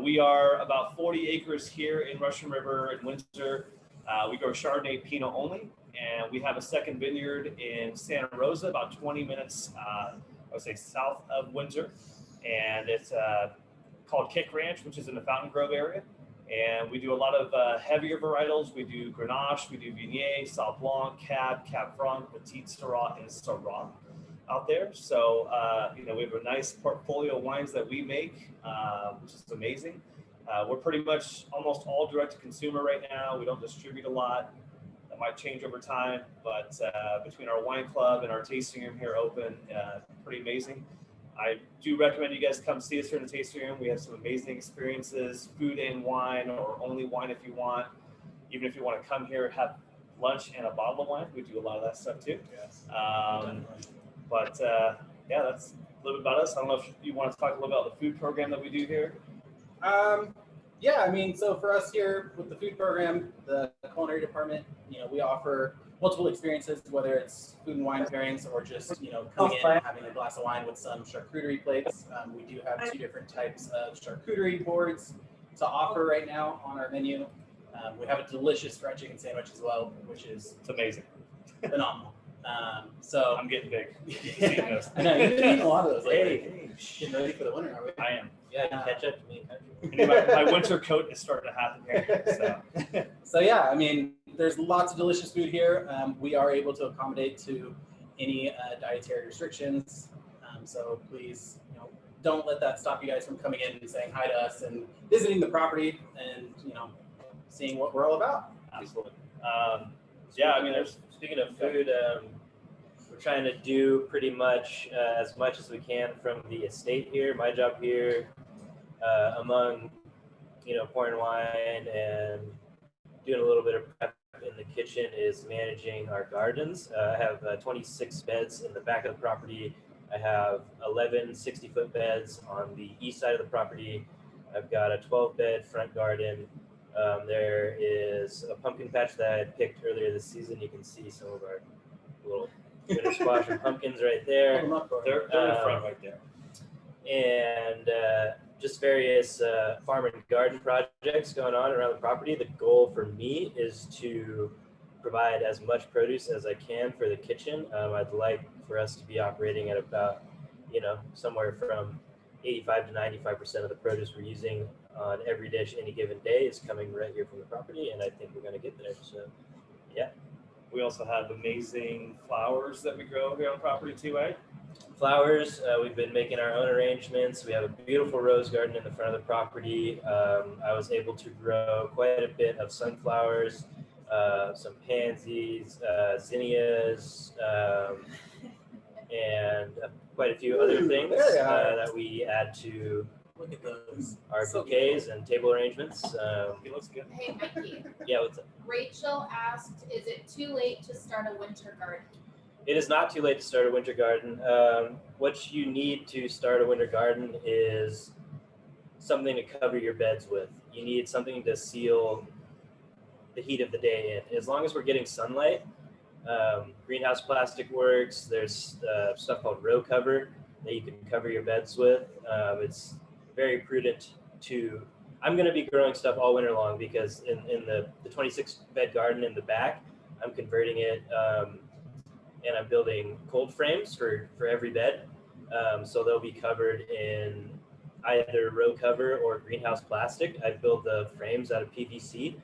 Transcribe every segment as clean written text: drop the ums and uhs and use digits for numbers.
We are about 40 acres here in Russian River and Windsor. We grow Chardonnay Pinot only, and we have a second vineyard in Santa Rosa, about 20 minutes, I would say, south of Windsor, and it's called Kick Ranch, which is in the Fountain Grove area. And we do a lot of heavier varietals. We do Grenache, we do Viognier, Sauv Blanc, Cab, Cab Franc, Petit Syrah, and Syrah out there. So, we have a nice portfolio of wines that we make, which is amazing. We're pretty much almost all direct to consumer right now. We don't distribute a lot. That might change over time, but between our wine club and our tasting room here open, pretty amazing. I do recommend you guys come see us here in the tasting room. We have some amazing experiences, food and wine, or only wine if you want. Even if you want to come here, have lunch and a bottle of wine. We do a lot of that stuff too. Yes. That's a little bit about us. I don't know if you want to talk a little about the food program that we do here. So for us here with the food program, the culinary department, we offer multiple experiences, whether it's food and wine pairings or just, coming in and having a glass of wine with some charcuterie plates. We do have 2 different types of charcuterie boards to offer right now on our menu. We have a delicious fried chicken sandwich as well, which is amazing, phenomenal. So I'm getting big. I know you've been eating a lot of those lately. Getting ready for the winter, are we? I am. Yeah, you catch up to me. My winter coat is starting to happen here. So there's lots of delicious food here. We are able to accommodate to any dietary restrictions. So please, don't let that stop you guys from coming in and saying hi to us and visiting the property and seeing what we're all about. Absolutely. Speaking of food, we're trying to do pretty much as much as we can from the estate here. My job here, among pouring wine and doing a little bit of prep in the kitchen, is managing our gardens. I have 26 beds in the back of the property. I have 11 60-foot beds on the east side of the property. I've got a 12-bed front garden. There is a pumpkin patch that I picked earlier this season. You can see some of our little winter squash and pumpkins right there. They're in front right there. And just various farm and garden projects going on around the property. The goal for me is to provide as much produce as I can for the kitchen. I'd like for us to be operating at about, somewhere from 85 to 95% of the produce we're using on every dish any given day is coming right here from the property, and I think we're going to get there. So, yeah. We also have amazing flowers that we grow here on the property too, right? Flowers, we've been making our own arrangements. We have a beautiful rose garden in the front of the property. I was able to grow quite a bit of sunflowers, some pansies, zinnias, and quite a few other things that we add to Look at those. Our bouquets and table arrangements. It looks good. Hey, Mikey. Yeah, what's up? Rachel asked, is it too late to start a winter garden? It is not too late to start a winter garden. What you need to start a winter garden is something to cover your beds with. You need something to seal the heat of the day in. As long as we're getting sunlight, greenhouse plastic works. There's stuff called row cover that you can cover your beds with. It's very prudent to, I'm going to be growing stuff all winter long because in the 26 bed garden in the back, I'm converting it and I'm building cold frames for every bed. So they'll be covered in either row cover or greenhouse plastic. I build the frames out of PVC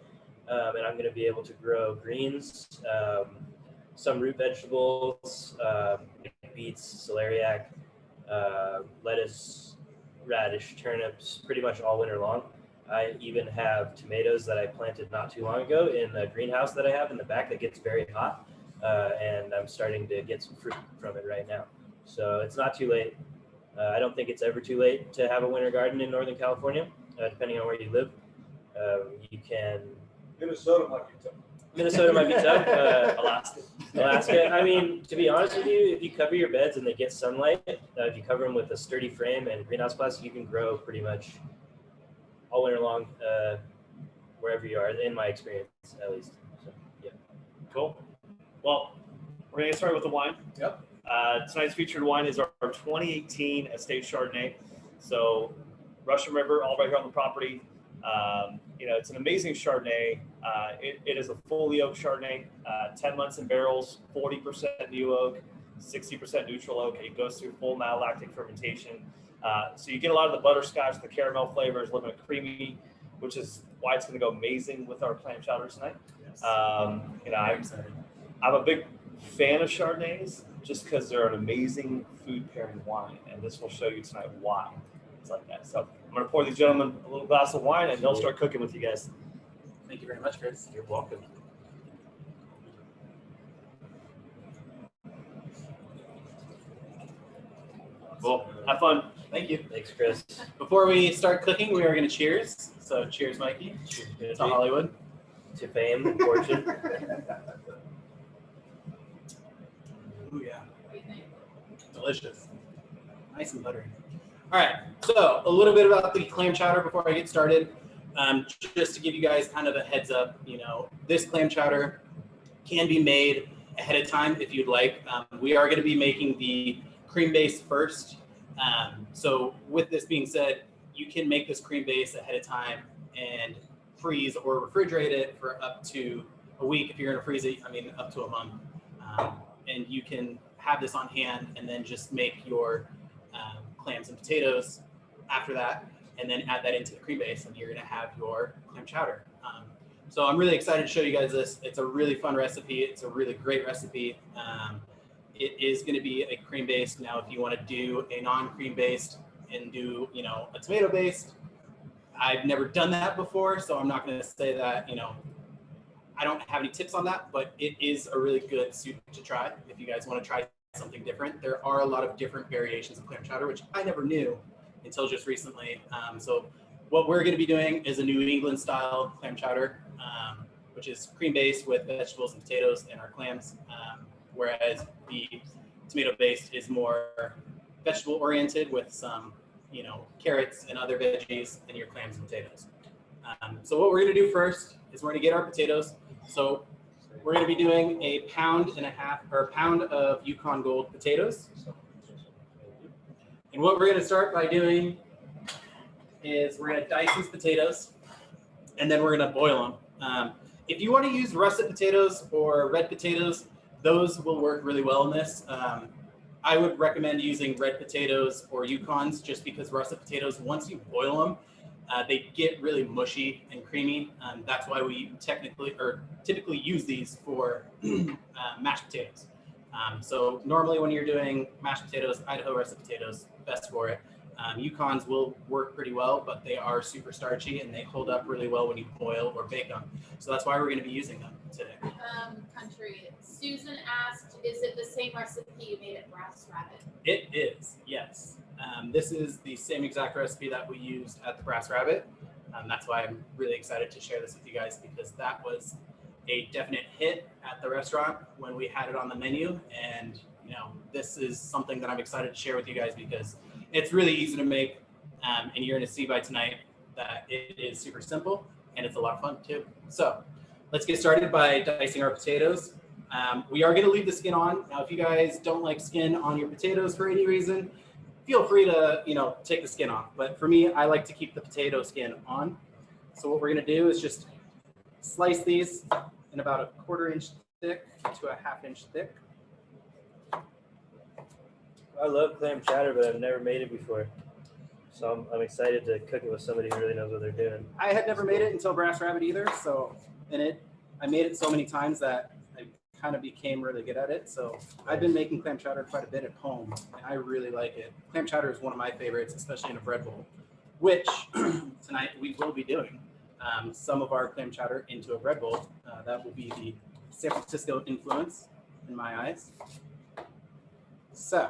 and I'm going to be able to grow greens, some root vegetables, beets, celeriac, lettuce, radish, turnips, pretty much all winter long. I even have tomatoes that I planted not too long ago in a greenhouse that I have in the back that gets very hot, and I'm starting to get some fruit from it right now. So it's not too late. I don't think it's ever too late to have a winter garden in Northern California, depending on where you live. You can... Minnesota might be tough. Minnesota might be tough. Alaska. I mean, to be honest with you, if you cover your beds and they get sunlight, if you cover them with a sturdy frame and greenhouse plastic, you can grow pretty much all winter long, wherever you are, in my experience, at least. So, yeah. Cool. Well, we're going to get started with the wine. Yep. Tonight's featured wine is our 2018 Estate Chardonnay. So Russian River, all right here on the property. You know, it's an amazing Chardonnay. It is a fully oak Chardonnay, 10 months in barrels, 40% new oak, 60% neutral oak. It goes through full malolactic fermentation. So you get a lot of the butterscotch, the caramel flavors, a little bit of creamy, which is why it's going to go amazing with our clam chowder tonight. Yes. You know, I'm a big fan of Chardonnays just because they're an amazing food pairing wine, and this will show you tonight why it's like that. So I'm going to pour these gentlemen a little glass of wine, and they'll start cooking with you guys. Thank you very much, Chris. You're welcome. Cool. Have fun. Thank you. Thanks, Chris. Before we start cooking, we are going to cheers. So cheers, Mikey. Cheers, To Hollywood. to fame and fortune. Ooh, yeah. What do you think? Delicious. Nice and buttery. All right. So a little bit about the clam chowder before I get started. Just to give you guys kind of a heads up, you know, this clam chowder can be made ahead of time if you'd like. We are going to be making the cream base first. So with this being said, you can make this cream base ahead of time and freeze or refrigerate it for up to a week. If you're going to freeze it, I mean, up to a month. And you can have this on hand and then just make your clams and potatoes after that, and then add that into the cream base, and you're going to have your clam chowder. So I'm really excited to show you guys this. It's a really fun recipe. It's a really great recipe. It is going to be a cream based. Now, if you want to do a non-cream based and do, you know, a tomato based, I've never done that before, so I'm not going to say that, you know, I don't have any tips on that, but it is a really good soup to try if you guys want to try something different. There are a lot of different variations of clam chowder, which I never knew until just recently. So what we're going to be doing is a New England style clam chowder, which is cream based with vegetables and potatoes and our clams, whereas the tomato based is more vegetable oriented with some, you know, carrots and other veggies and your clams and potatoes. So what we're going to do first is we're going to get our potatoes. So we're going to be doing a pound of Yukon Gold potatoes. And what we're going to start by doing is we're going to dice these potatoes, and then we're going to boil them. If you want to use russet potatoes or red potatoes, those will work really well in this. I would recommend using red potatoes or Yukons just because russet potatoes, once you boil them, they get really mushy and creamy. That's why we typically use these for mashed potatoes. So normally when you're doing mashed potatoes, Idaho russet potatoes, best for it. Yukons will work pretty well, but they are super starchy and they hold up really well when you boil or bake them. So that's why we're going to be using them today. Country. Susan asked, is it the same recipe you made at Brass Rabbit? It is, yes. This is the same exact recipe that we used at the Brass Rabbit. That's why I'm really excited to share this with you guys, because that was a definite hit at the restaurant when we had it on the menu. And, you know, this is something that I'm excited to share with you guys because it's really easy to make. And you're going to see by tonight that it is super simple and it's a lot of fun too. So let's get started by dicing our potatoes. We are going to leave the skin on. Now, if you guys don't like skin on your potatoes for any reason, feel free to, you know, take the skin off. But for me, I like to keep the potato skin on. So what we're going to do is just slice these in about a 1/4 inch thick to a 1/2 inch thick. I love clam chowder, but I've never made it before. So I'm excited to cook it with somebody who really knows what they're doing. I had never made it until Brass Rabbit either. So, I made it so many times that I kind of became really good at it. So I've been making clam chowder quite a bit at home, and I really like it. Clam chowder is one of my favorites, especially in a bread bowl, which tonight we will be doing some of our clam chowder into a bread bowl. That will be the San Francisco influence in my eyes. So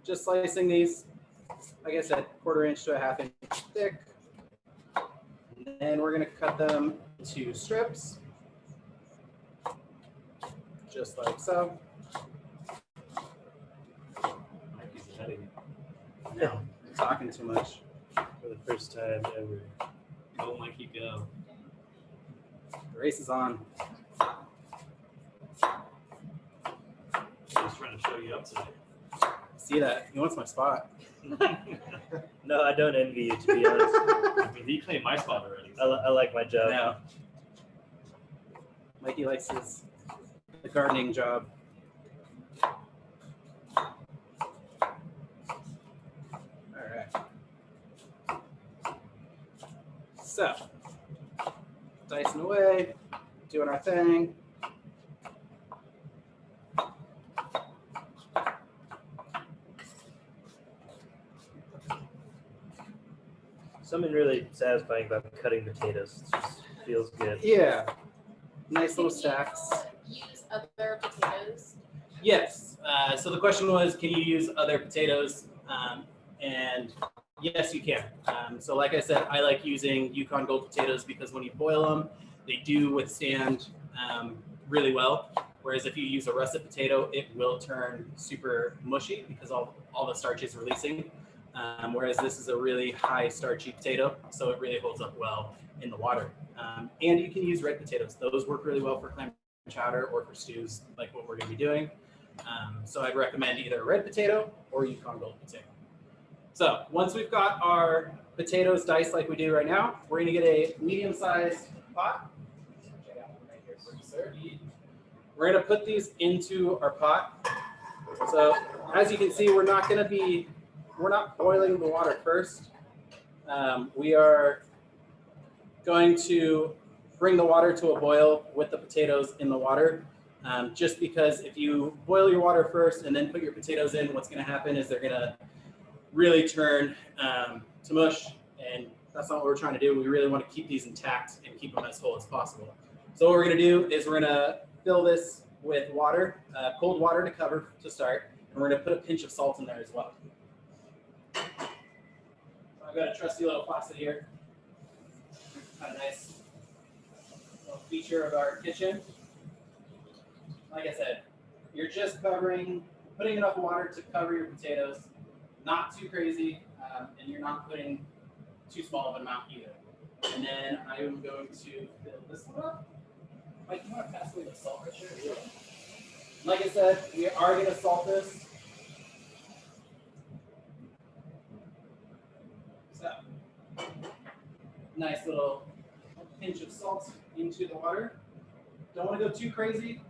just slicing these, like I said, 1/4 inch to a 1/2 inch thick. And then we're going to cut them into strips, just like so. No, I'm talking too much. For the first time ever. Go, Mikey, go. The race is on. Just trying to show you up today. See that? He wants my spot. No, I don't envy you, to be honest. I mean, he claimed my spot already. I like my job. No. Mikey likes the gardening job. All right. So, dicing away, doing our thing. Something really satisfying about cutting potatoes. It just feels good. Yeah, nice little stacks. Use other potatoes. Yes. So the question was, can you use other potatoes? And yes, you can. So like I said, I like using Yukon Gold potatoes because when you boil them, they do withstand really well. Whereas if you use a russet potato, it will turn super mushy because all the starch is releasing. Whereas this is a really high starchy potato, so it really holds up well in the water. And you can use red potatoes. Those work really well for clam chowder or for stews like what we're going to be doing. So I'd recommend either a red potato or Yukon Gold potato. So once we've got our potatoes diced like we do right now, we're going to get a medium-sized pot. We're going to put these into our pot. So as you can see, we're not boiling the water first. We are going to bring the water to a boil with the potatoes in the water. Just because if you boil your water first and then put your potatoes in, what's going to happen is they're going to really turn to mush, and that's not what we're trying to do. We really want to keep these intact and keep them as whole as possible. So what we're going to do is we're going to fill this with water, cold water to cover to start, and we're going to put a pinch of salt in there as well. So I've got a trusty little faucet here. Kind of nice little feature of our kitchen. Like I said, you're just putting enough water to cover your potatoes, not too crazy, and you're not putting too small of an amount either. And then I am going to fill this one up. Mike, you want to pass me the salt right here? Yeah. Like I said, we are going to salt this. So, nice little pinch of salt into the water. Don't want to go too crazy.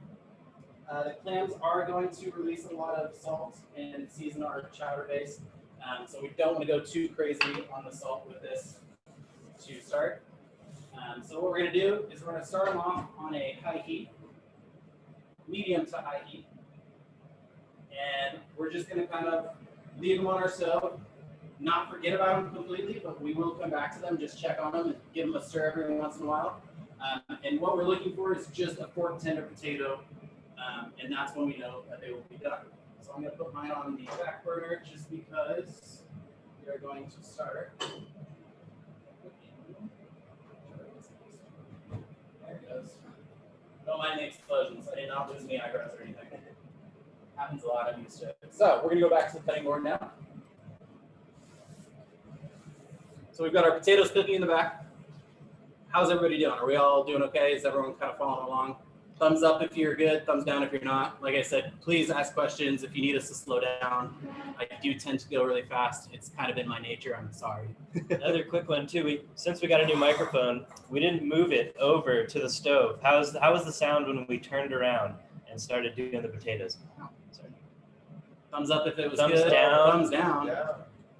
The clams are going to release a lot of salt and season our chowder base. So we don't want to go too crazy on the salt with this to start. So what we're going to do is we're going to start them off on a high heat, medium to high heat. And we're just going to kind of leave them on our stove, not forget about them completely, but we will come back to them, just check on them and give them a stir every once in a while. And what we're looking for is just a fork tender potato. And that's when we know that they will be done. So I'm going to put mine on the back burner just because we are going to start. There it goes. Don't mind the explosions. I did not lose any eyebrows or anything. Happens a lot. I'm used to it. So we're going to go back to the cutting board now. So we've got our potatoes cooking in the back. How's everybody doing? Are we all doing okay? Is everyone kind of following along? Thumbs up if you're good, thumbs down if you're not. Like I said, please ask questions if you need us to slow down. I do tend to go really fast. It's kind of in my nature. I'm sorry. Another quick one too. Since we got a new microphone, we didn't move it over to the stove. How was the sound when we turned around and started doing the potatoes? Sorry. Thumbs up if it was Thumbs good. down. Thumbs down. Yeah.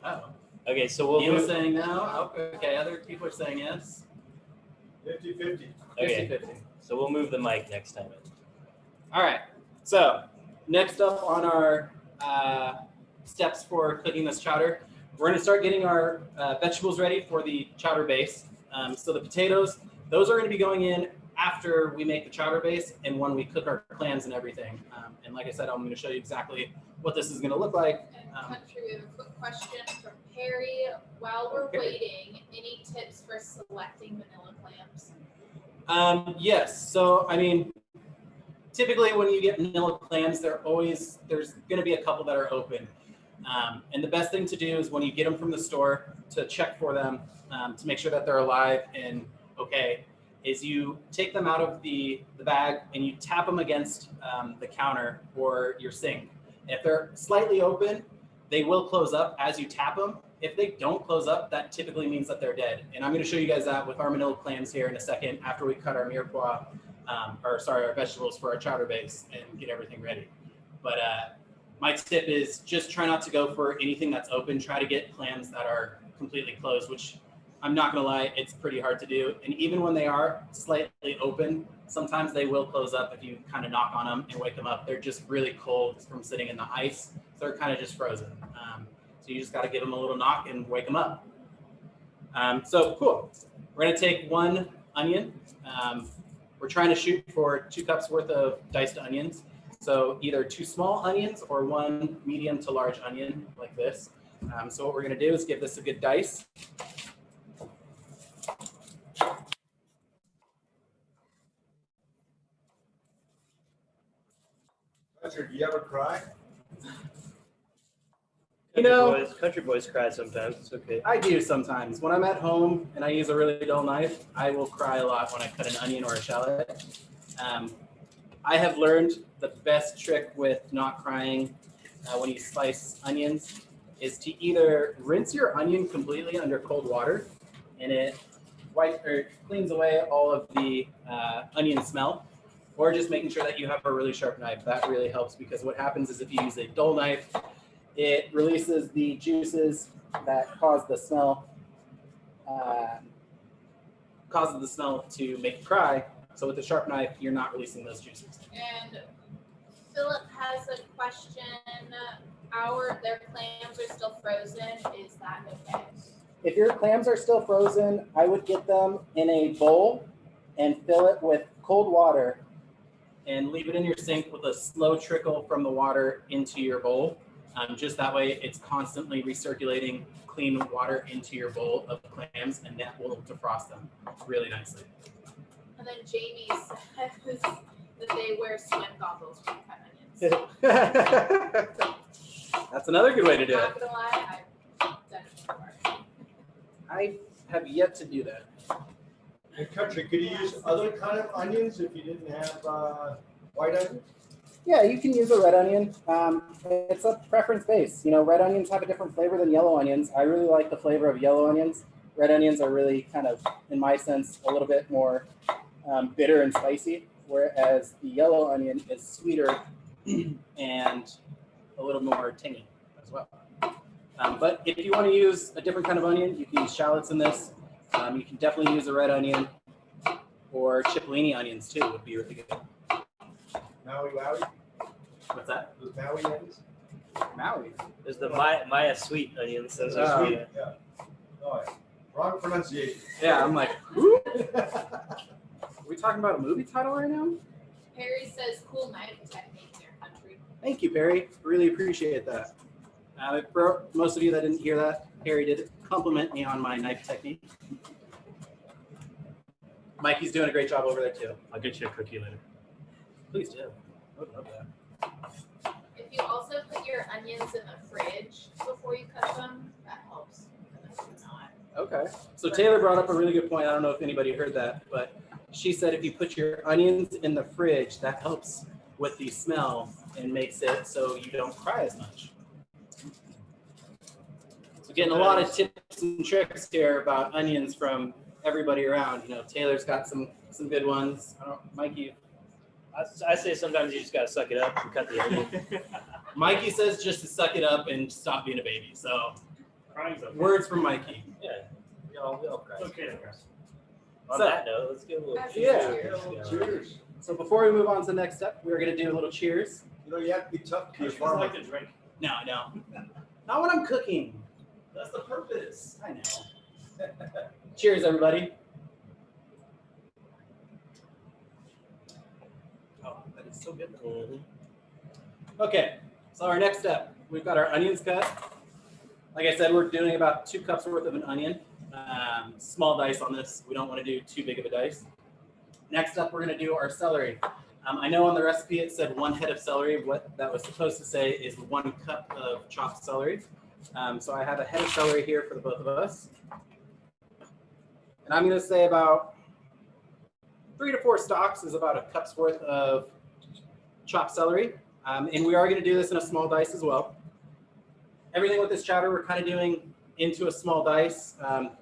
Oh. Okay, so we'll Neil's move. saying no. Okay, other people are saying yes. 50-50. Okay, 50-50. so we'll move the mic next time. All right. So next up on our steps for cooking this chowder, we're going to start getting our vegetables ready for the chowder base. So the potatoes, those are going to be going in after we make the chowder base and when we cook our clams and everything. And like I said, I'm going to show you exactly what this is going to look like. And Country, we have a quick question from Perry. While we're waiting, any tips for selecting vanilla clams? Yes. So, I mean, typically when you get vanilla clams, there's going to be a couple that are open. And the best thing to do is when you get them from the store to check for them, to make sure that they're alive and okay, is you take them out of the bag and you tap them against the counter or your sink. If they're slightly open, they will close up as you tap them. If they don't close up, that typically means that they're dead. And I'm going to show you guys that with our manila clams here in a second after we cut our mirepoix, our vegetables for our chowder base and get everything ready. But my tip is just try not to go for anything that's open. Try to get clams that are completely closed, which I'm not going to lie, it's pretty hard to do. And even when they are slightly open, sometimes they will close up if you kind of knock on them and wake them up. They're just really cold from sitting in the ice. So they're kind of just frozen. So you just got to give them a little knock and wake them up. So cool. We're going to take one onion. We're trying to shoot for 2 cups worth of diced onions. So either 2 small onions or 1 medium to large onion like this. So what we're going to do is give this a good dice. Patrick, do you ever cry? You know, country boys cry sometimes. It's okay. I do sometimes. When I'm at home and I use a really dull knife, I will cry a lot when I cut an onion or a shallot. I have learned the best trick with not crying when you slice onions is to either rinse your onion completely under cold water and it cleans away all of the onion smell, or just making sure that you have a really sharp knife. That really helps, because what happens is if you use a dull knife, it releases the juices that cause the smell to make you cry. So with a sharp knife, you're not releasing those juices. And Philip has a question. Their clams are still frozen. Is that okay? If your clams are still frozen, I would get them in a bowl and fill it with cold water and leave it in your sink with a slow trickle from the water into your bowl. Just that way, it's constantly recirculating clean water into your bowl of clams, and that will defrost them really nicely. And then Jamie says that they wear sweat goggles when you cut onions. That's another good way to do it. Not gonna lie, I've done it before. I have yet to do that. In country, could you use other kind of onions if you didn't have white onions? Yeah, you can use a red onion. It's a preference base. You know, red onions have a different flavor than yellow onions. I really like the flavor of yellow onions. Red onions are really kind of, in my sense, a little bit more bitter and spicy, whereas the yellow onion is sweeter and a little more tangy as well. But if you want to use a different kind of onion, you can use shallots in this. You can definitely use a red onion, or cipollini onions too would be really good. Maui Wowie? What's that? Those Maui onions? Maui. There's the Maya sweet onions. Those Oh, are sweet. yeah. Yeah. Oh, yeah. Wrong pronunciation. Yeah, I'm like, who? Are we talking about a movie title right now? Perry says cool knife technique in your country. Thank you, Perry. Really appreciate that. For most of you that didn't hear that, Perry did compliment me on my knife technique. Mikey's doing a great job over there too. I'll get you a cookie later. Please do. I would love that. If you also put your onions in the fridge before you cut them, that helps. Okay. So Taylor brought up a really good point. I don't know if anybody heard that, but she said if you put your onions in the fridge, that helps with the smell and makes it so you don't cry as much. So getting a lot of tips and tricks here about onions from everybody around. You know, Taylor's got some good ones. Mikey. I say sometimes you just gotta suck it up and cut the onion. Mikey says just to suck it up and stop being a baby. So words from Mikey. Yeah, we all cry. Okay. On So- that note, let's give a little Yeah. Cheers. So before we move on to the next step, we're going to do a little cheers. You know, you have to be tough to your I farmer. like to drink. No, not when I'm cooking. That's the purpose. I know. Cheers, everybody. Oh, that is so good. Mhm. Okay, so our next step, we've got our onions cut. Like I said, we're doing about 2 cups worth of an onion. Small dice on this. We don't want to do too big of a dice. Next up, we're going to do our celery. I know on the recipe it said 1 head of celery. What that was supposed to say is 1 cup of chopped celery. So I have a head of celery here for the both of us. And I'm going to say about 3 to 4 stalks is about a cup's worth of chopped celery. And we are going to do this in a small dice as well. everything with this chowder we're kind of doing into a small dice.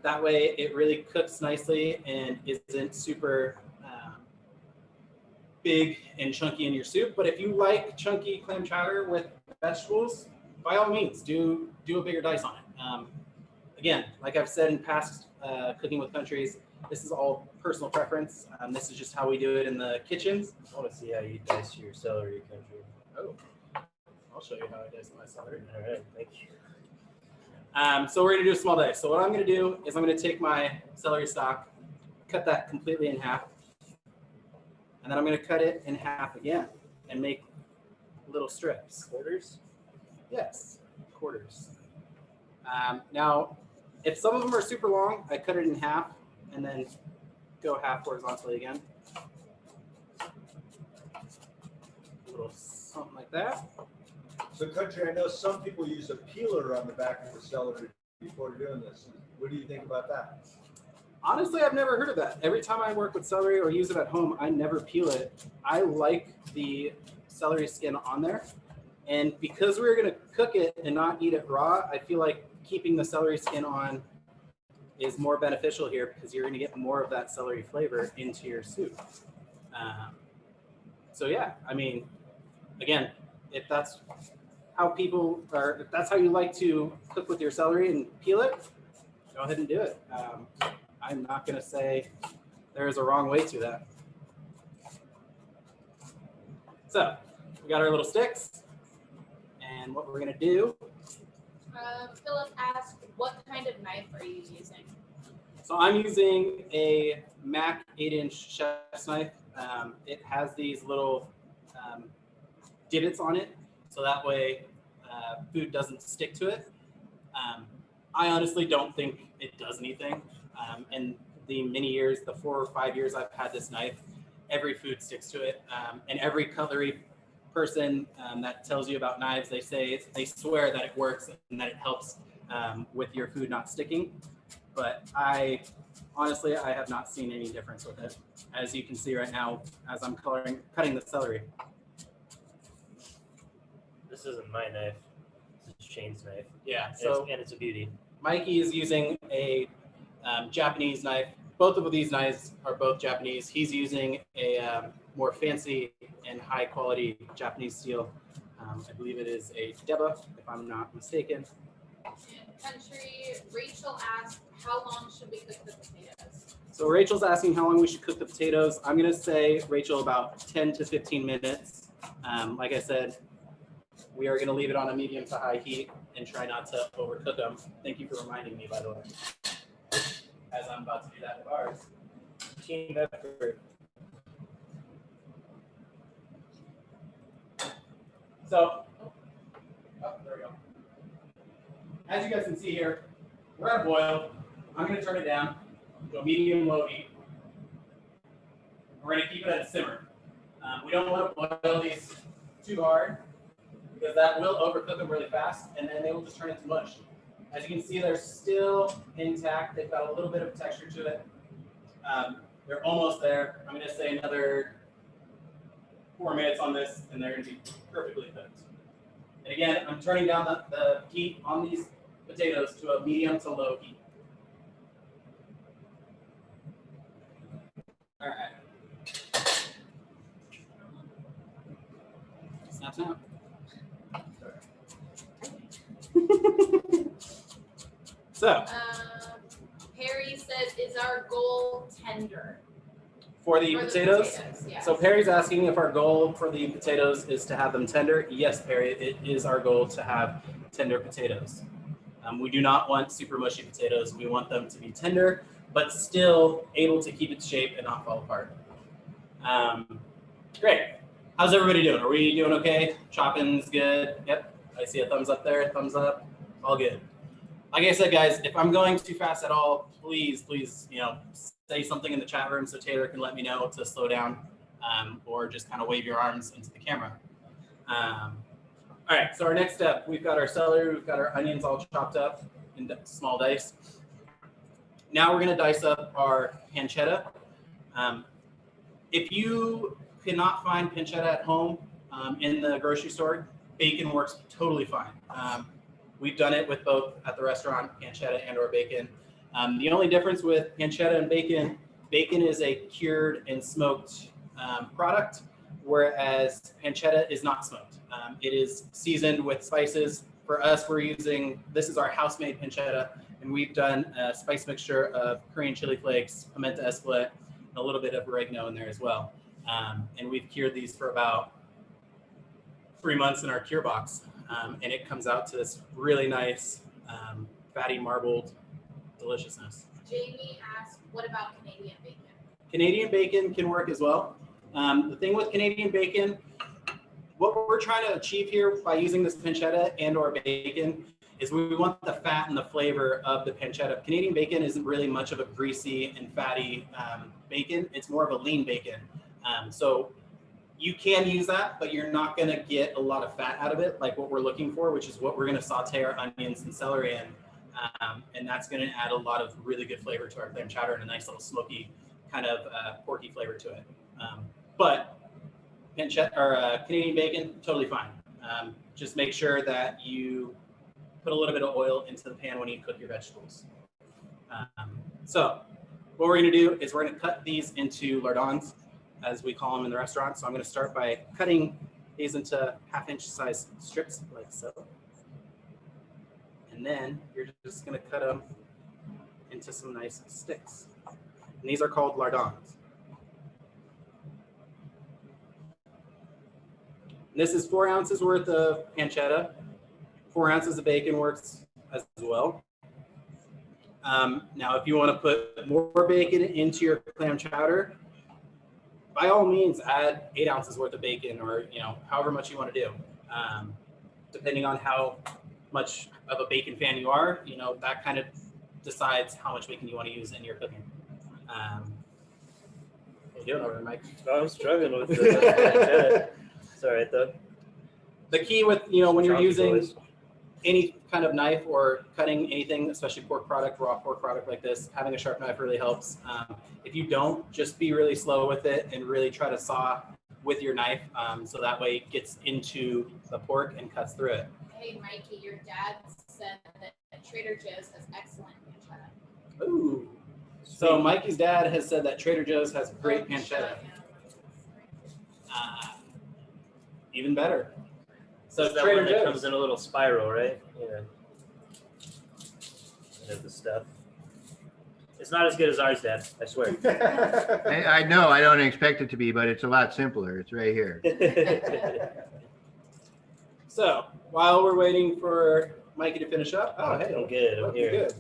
That way it really cooks nicely and isn't super big and chunky in your soup. But if you like chunky clam chowder with vegetables, by all means, do a bigger dice on it. Again, like I've said in past cooking with countries, this is all personal preference. This is just how we do it in the kitchens. I want to see how you dice your celery, country. Oh, I'll show you how I dice my celery. All right, thank you. So we're gonna do a small dice. So what I'm gonna do is I'm gonna take my celery stalk, cut that completely in half, and then I'm gonna cut it in half again and make little strips. Quarters? Yes, quarters. Now, if some of them are super long, I cut it in half and then go half horizontally again. A little something like that. So, country, I know some people use a peeler on the back of the celery before doing this. What do you think about that? Honestly, I've never heard of that. Every time I work with celery or use it at home, I never peel it. I like the celery skin on there. And because we're going to cook it and not eat it raw, I feel like keeping the celery skin on is more beneficial here because you're going to get more of that celery flavor into your soup. So yeah, I mean, again, if that's how people are, if that's how you like to cook with your celery and peel it, go ahead and do it. I'm not going to say there is a wrong way to that. So we got our little sticks, and what we're going to do. Philip asked, what kind of knife are you using? So I'm using a Mac 8-inch chef's knife. It has these little divots on it, so that way food doesn't stick to it. I honestly don't think it does anything. In the many years, the 4 or 5 years I've had this knife, every food sticks to it. And every cutlery person that tells you about knives, they swear that it works and that it helps with your food not sticking. But honestly, I have not seen any difference with it. As you can see right now, as I'm cutting the celery. This isn't my knife. This is Shane's knife. Yeah. So and it's a beauty. Mikey is using a Japanese knife. Both of these knives are both Japanese. He's using a more fancy and high quality Japanese steel. I believe it is a Deba, if I'm not mistaken. Country, Rachel asked, how long should we cook the potatoes? So Rachel's asking how long we should cook the potatoes. I'm going to say, Rachel, about 10 to 15 minutes. Like I said, we are going to leave it on a medium to high heat and try not to overcook them. Thank you for reminding me, by the way, as I'm about to do that with ours. Team effort. So, there we go. As you guys can see here, we're at a boil. I'm going to turn it down to a medium-low heat. We're going to keep it at a simmer. We don't want to boil these too hard because that will overcook them really fast, and then they will just turn into mush. As you can see, they're still intact. They've got a little bit of texture to it. They're almost there. I'm going to say another 4 minutes on this, and they're going to be perfectly cooked. And again, I'm turning down the heat on these potatoes to a medium to low heat. All right. Snap, snap. So, Perry said, is our goal tender? for the potatoes, yes. So Perry's asking if our goal for the potatoes is to have them tender. Yes, Perry, it is our goal to have tender potatoes. We do not want super mushy potatoes. We want them to be tender, but still able to keep its shape and not fall apart. Great. How's everybody doing? Are we doing okay? Chopping's good? Yep. I see a thumbs up there. Thumbs up. All good. Like I said, guys, if I'm going too fast at all, please, say something in the chat room so Taylor can let me know to slow down, or just kind of wave your arms into the camera. All right, so our next step, we've got our celery, we've got our onions all chopped up in small dice. Now we're gonna dice up our pancetta. If you cannot find pancetta at home in the grocery store, bacon works totally fine. We've done it with both at the restaurant, pancetta and or bacon. The only difference with pancetta and bacon, bacon is a cured and smoked product, whereas pancetta is not smoked. It is seasoned with spices. For us, this is our house-made pancetta, and we've done a spice mixture of Korean chili flakes, pimenta espelette, and a little bit of oregano in there as well. And we've cured these for about 3 months in our cure box. And it comes out to this really nice, fatty, marbled deliciousness. Jamie asked, what about Canadian bacon? Canadian bacon can work as well. The thing with Canadian bacon, what we're trying to achieve here by using this pancetta and or bacon is we want the fat and the flavor of the pancetta. Canadian bacon isn't really much of a greasy and fatty bacon. It's more of a lean bacon. So you can use that, but you're not going to get a lot of fat out of it, like what we're looking for, which is what we're going to saute our onions and celery in. And that's going to add a lot of really good flavor to our clam chowder and a nice little smoky kind of porky flavor to it. But pancetta or Canadian bacon, totally fine. Just make sure that you put a little bit of oil into the pan when you cook your vegetables. So what we're going to do is we're going to cut these into lardons, as we call them in the restaurant. So I'm going to start by cutting these into 1/2-inch size strips like so. And then you're just going to cut them into some nice sticks. And these are called lardons. This is 4 ounces worth of pancetta. 4 ounces of bacon works as well. Now, if you want to put more bacon into your clam chowder, by all means, add 8 ounces worth of bacon, or however much you want to do. Depending on how much of a bacon fan you are, that kind of decides how much bacon you want to use in your cooking. How you doing over there, Mike? I'm struggling with the pancetta. It's all right though. The key with when you're Choppy using boys. any kind of knife or cutting anything, especially pork product, raw pork product like this, having a sharp knife really helps. If you don't, just be really slow with it and really try to saw with your knife, so that way it gets into the pork and cuts through it. Hey, Mikey, your dad said that Trader Joe's has excellent pancetta. Ooh. So Mikey's dad has said that Trader Joe's has great Oh, pancetta. Even better. So Is that Trader one that Joe's comes in a little spiral, right? Yeah. Of the stuff. It's not as good as ours, Dad. I swear. I know, I don't expect it to be, but it's a lot simpler. It's right here. So while we're waiting for Mikey to finish up, hey, I'm good. I'm looking here. good.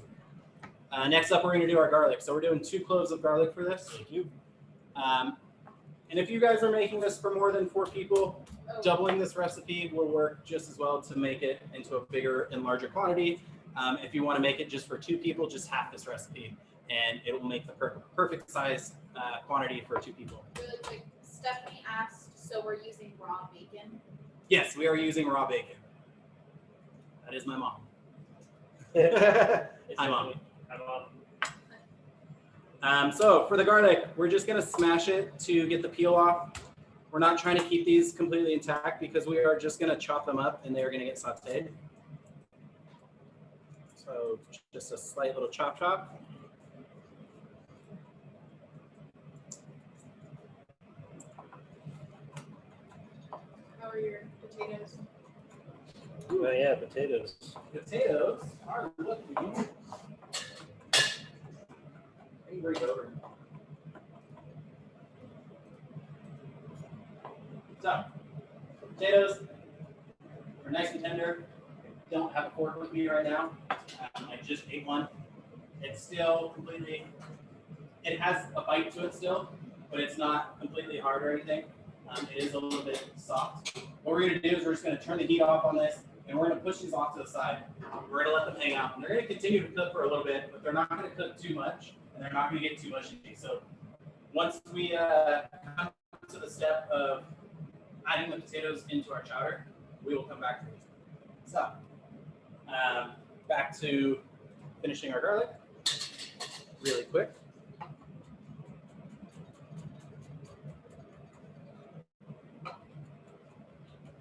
Next up, we're going to do our garlic. So we're doing 2 cloves of garlic for this. Thank you. And if you guys are making this for more than 4 people, doubling this recipe will work just as well to make it into a bigger and larger quantity. If you want to make it just for 2 people, just half this recipe, and it will make the perfect size quantity for 2 people. Really quick, Stephanie asked, so we're using raw bacon? Yes, we are using raw bacon. That is my mom. It's Hi, Mom. Hi, Mom. So for the garlic, we're just going to smash it to get the peel off. We're not trying to keep these completely intact because we are just going to chop them up and they're going to get sauteed. So just a slight little chop. How are your potatoes? Oh yeah, potatoes. Potatoes are looking. Bring it over. So, potatoes are nice and tender. Don't have a fork with me right now. I just ate one. It's still completely, it has a bite to it still, but it's not completely hard or anything. It is a little bit soft. What we're going to do is we're just going to turn the heat off on this, and we're going to push these off to the side. We're going to let them hang out. And they're going to continue to cook for a little bit, but they're not going to cook too much, and they're not going to get too mushy. So once we come to the step of adding the potatoes into our chowder, we will come back to these. So back to finishing our garlic really quick.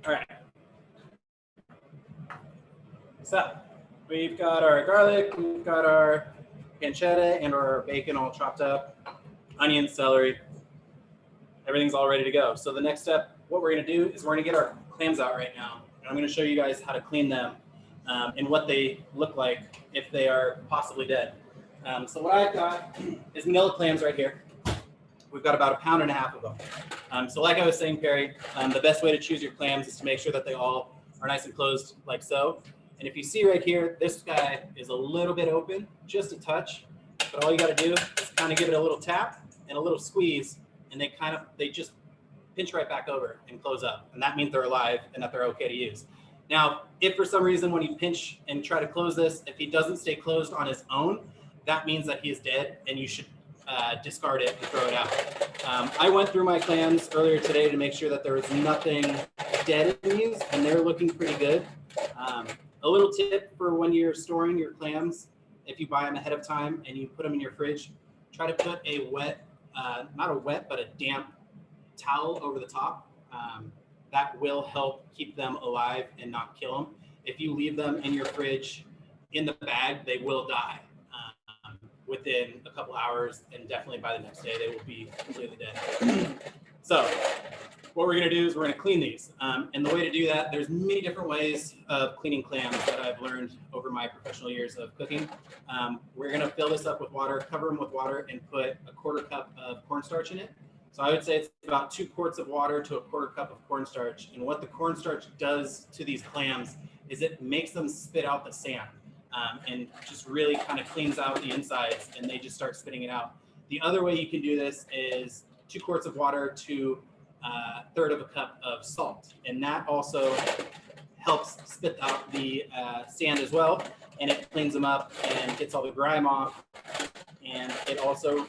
All right. So We've got our garlic, we've got our pancetta and our bacon all chopped up, onion, celery. Everything's all ready to go. So the next step, what we're going to do is we're going to get our clams out right now. And I'm going to show you guys how to clean them and what they look like if they are possibly dead. So what I've got is manila clams right here. We've got about 1.5 pounds of them. So like I was saying, Perry, the best way to choose your clams is to make sure that they all are nice and closed like so. And if you see right here, this guy is a little bit open, just a touch. But all you got to do is kind of give it a little tap and a little squeeze, and they just pinch right back over and close up. And that means they're alive and that they're okay to use. Now, if for some reason when you pinch and try to close this, if he doesn't stay closed on his own, that means that he is dead and you should discard it and throw it out. I went through my clams earlier today to make sure that there was nothing dead in these, and they're looking pretty good. A little tip for when you're storing your clams, if you buy them ahead of time and you put them in your fridge, try to put a wet, not a wet, but a damp towel over the top. That will help keep them alive and not kill them. If you leave them in your fridge in the bag, they will die within a couple hours, and definitely by the next day, they will be completely dead. So what we're going to do is we're going to clean these. And the way to do that, there's many different ways of cleaning clams that I've learned over my professional years of cooking. We're going to fill this up with water, cover them with water, and put a 1/4 cup of cornstarch in it. So I would say it's about 2 quarts of water to a 1/4 cup of cornstarch. And what the cornstarch does to these clams is it makes them spit out the sand and just really kind of cleans out the insides, and they just start spitting it out. The other way you can do this is 2 quarts of water to 1/3 cup of salt, and that also helps spit out the sand as well, and it cleans them up and gets all the grime off, and it also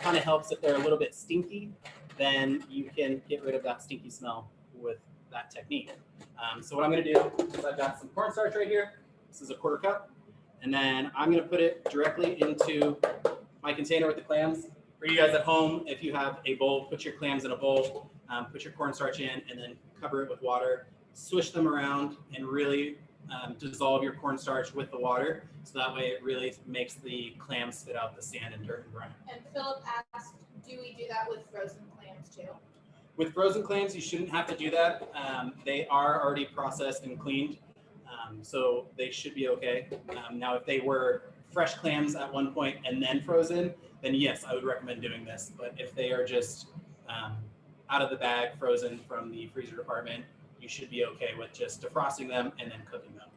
kind of helps if they're a little bit stinky, then you can get rid of that stinky smell with that technique. So what I'm going to do is I've got some cornstarch right here. This is a 1/4 cup, and then I'm going to put it directly into my container with the clams. For you guys at home, if you have a bowl, put your clams in a bowl, put your cornstarch in, and then cover it with water. Swish them around and really dissolve your cornstarch with the water, so that way it really makes the clams spit out the sand and dirt and grime. And Philip asked, do we do that with frozen clams too? With frozen clams, you shouldn't have to do that. They are already processed and cleaned, so they should be okay. Now, if they were fresh clams at one point and then frozen, then yes, I would recommend doing this. But if they are just out of the bag, frozen from the freezer department, you should be okay with just defrosting them and then cooking them.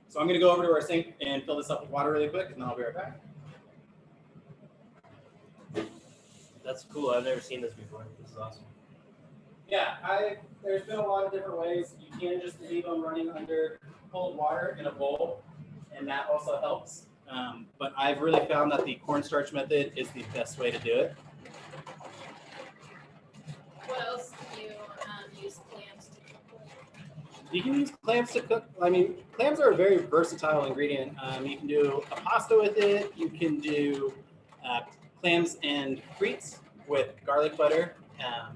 So I'm going to go over to our sink and fill this up with water really quick, and then I'll be right back. That's cool. I've never seen this before. This is awesome. Yeah, there's been a lot of different ways. You can just leave them running under cold water in a bowl, and that also helps. But I've really found that the cornstarch method is the best way to do it. What else do you use clams to cook with? You can use clams to cook. I mean, clams are a very versatile ingredient. You can do a pasta with it. You can do clams and frites with garlic butter,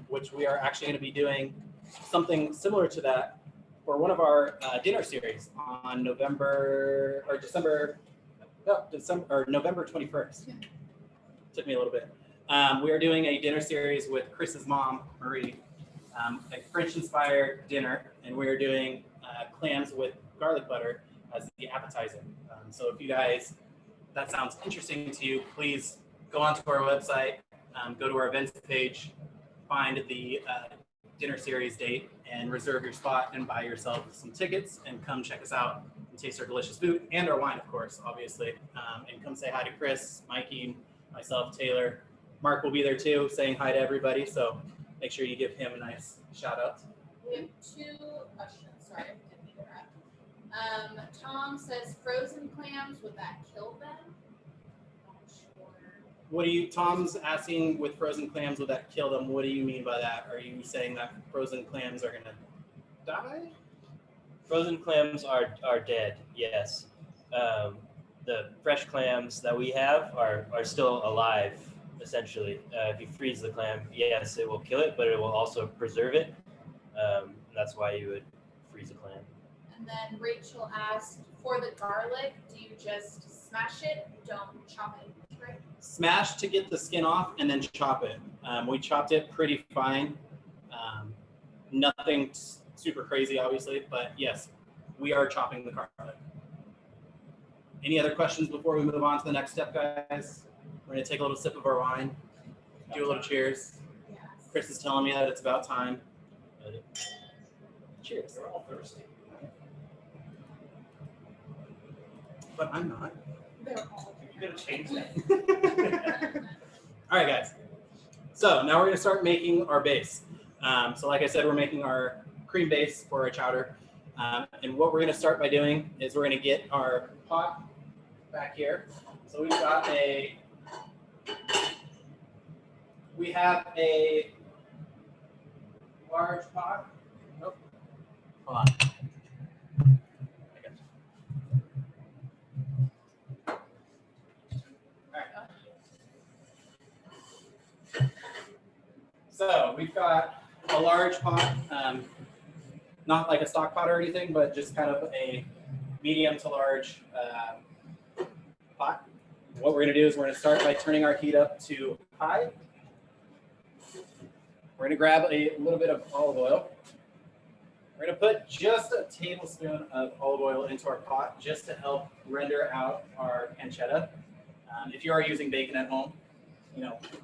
which we are actually going to be doing something similar to that for one of our dinner series on November 21st. Took me a little bit. We are doing a dinner series with Chris's mom, Marie, a French-inspired dinner, and we are doing clams with garlic butter as the appetizer. So if you guys, that sounds interesting to you, please go onto our website, go to our events page, find the dinner series date, and reserve your spot and buy yourself some tickets and come check us out and taste our delicious food and our wine, of course, obviously. And come say hi to Chris, Mikey, myself, Taylor. Mark will be there too, saying hi to everybody. So make sure you give him a nice shout out. We have 2 questions. Sorry, I didn't mean to interrupt. Tom says frozen clams, would that kill them? Not sure. Tom's asking with frozen clams, would that kill them? What do you mean by that? Are you saying that frozen clams are going to die? Frozen clams are dead, yes. The fresh clams that we have are still alive, essentially. If you freeze the clam, yes, it will kill it, but it will also preserve it. And that's why you would freeze a clam. And then Rachel asked, For the garlic, do you just smash it? Don't chop it, right? Smash to get the skin off and then chop it. We chopped it pretty fine. Nothing super crazy, obviously, but yes, we are chopping the garlic. Any other questions before we move on to the next step, guys? We're gonna take a little sip of our wine, do a little cheers. Yes. Chris is telling me that it's about time. Cheers. They're all thirsty. But I'm not. They're all You gotta change that. All right, guys. So now we're gonna start making our base. So like I said, we're making our cream base for our chowder. And what we're gonna start by doing is we're gonna get our pot back here. So we have a large pot. Nope. Hold on. I got you. All right. So we've got a large pot, not like a stock pot or anything, but just kind of a medium to large pot. What we're gonna do is we're gonna start by turning our heat up to high. We're gonna grab a little bit of olive oil. We're gonna put just a tablespoon of olive oil into our pot just to help render out our pancetta. If you are using bacon at home,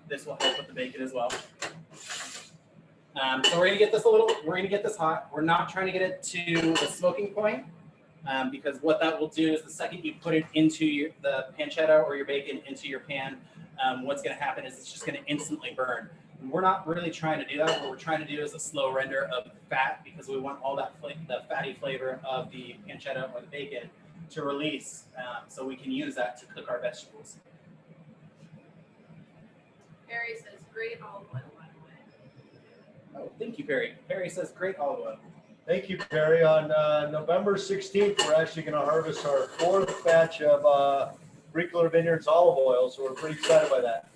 this will help with the bacon as well. So we're gonna get this hot. We're not trying to get it to the smoking point because what that will do is the second you put it into the pancetta or your bacon into your pan, what's gonna happen is it's just gonna instantly burn. And we're not really trying to do that. What we're trying to do is a slow render of fat because we want all that the fatty flavor of the pancetta or the bacon to release so we can use that to cook our vegetables. Perry says great olive oil, by the way. Oh, thank you, Perry. Perry says great olive oil. Thank you, Perry. On November 16th, we're actually going to harvest our 4th batch of Arugula Vineyards olive oil, so we're pretty excited by that.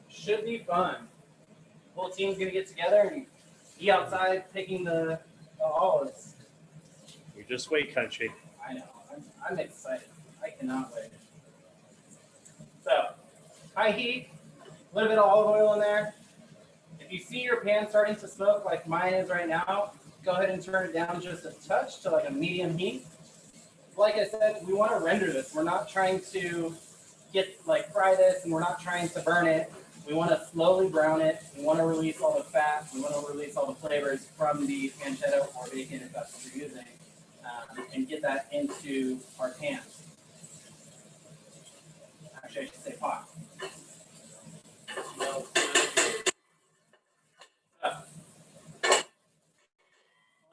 Should be fun. The whole team's gonna get together and be outside picking the olives. We just wait, country. I know. I'm excited. I cannot wait. So, high heat, a little bit of olive oil in there. If you see your pan starting to smoke like mine is right now, go ahead and turn it down just a touch to like a medium heat. Like I said, we want to render this. We're not trying to fry this, and we're not trying to burn it. We want to slowly brown it. We want to release all the fat. We want to release all the flavors from the pancetta or bacon, if that's what you're using, and get that into our pan. Actually, I should say pot.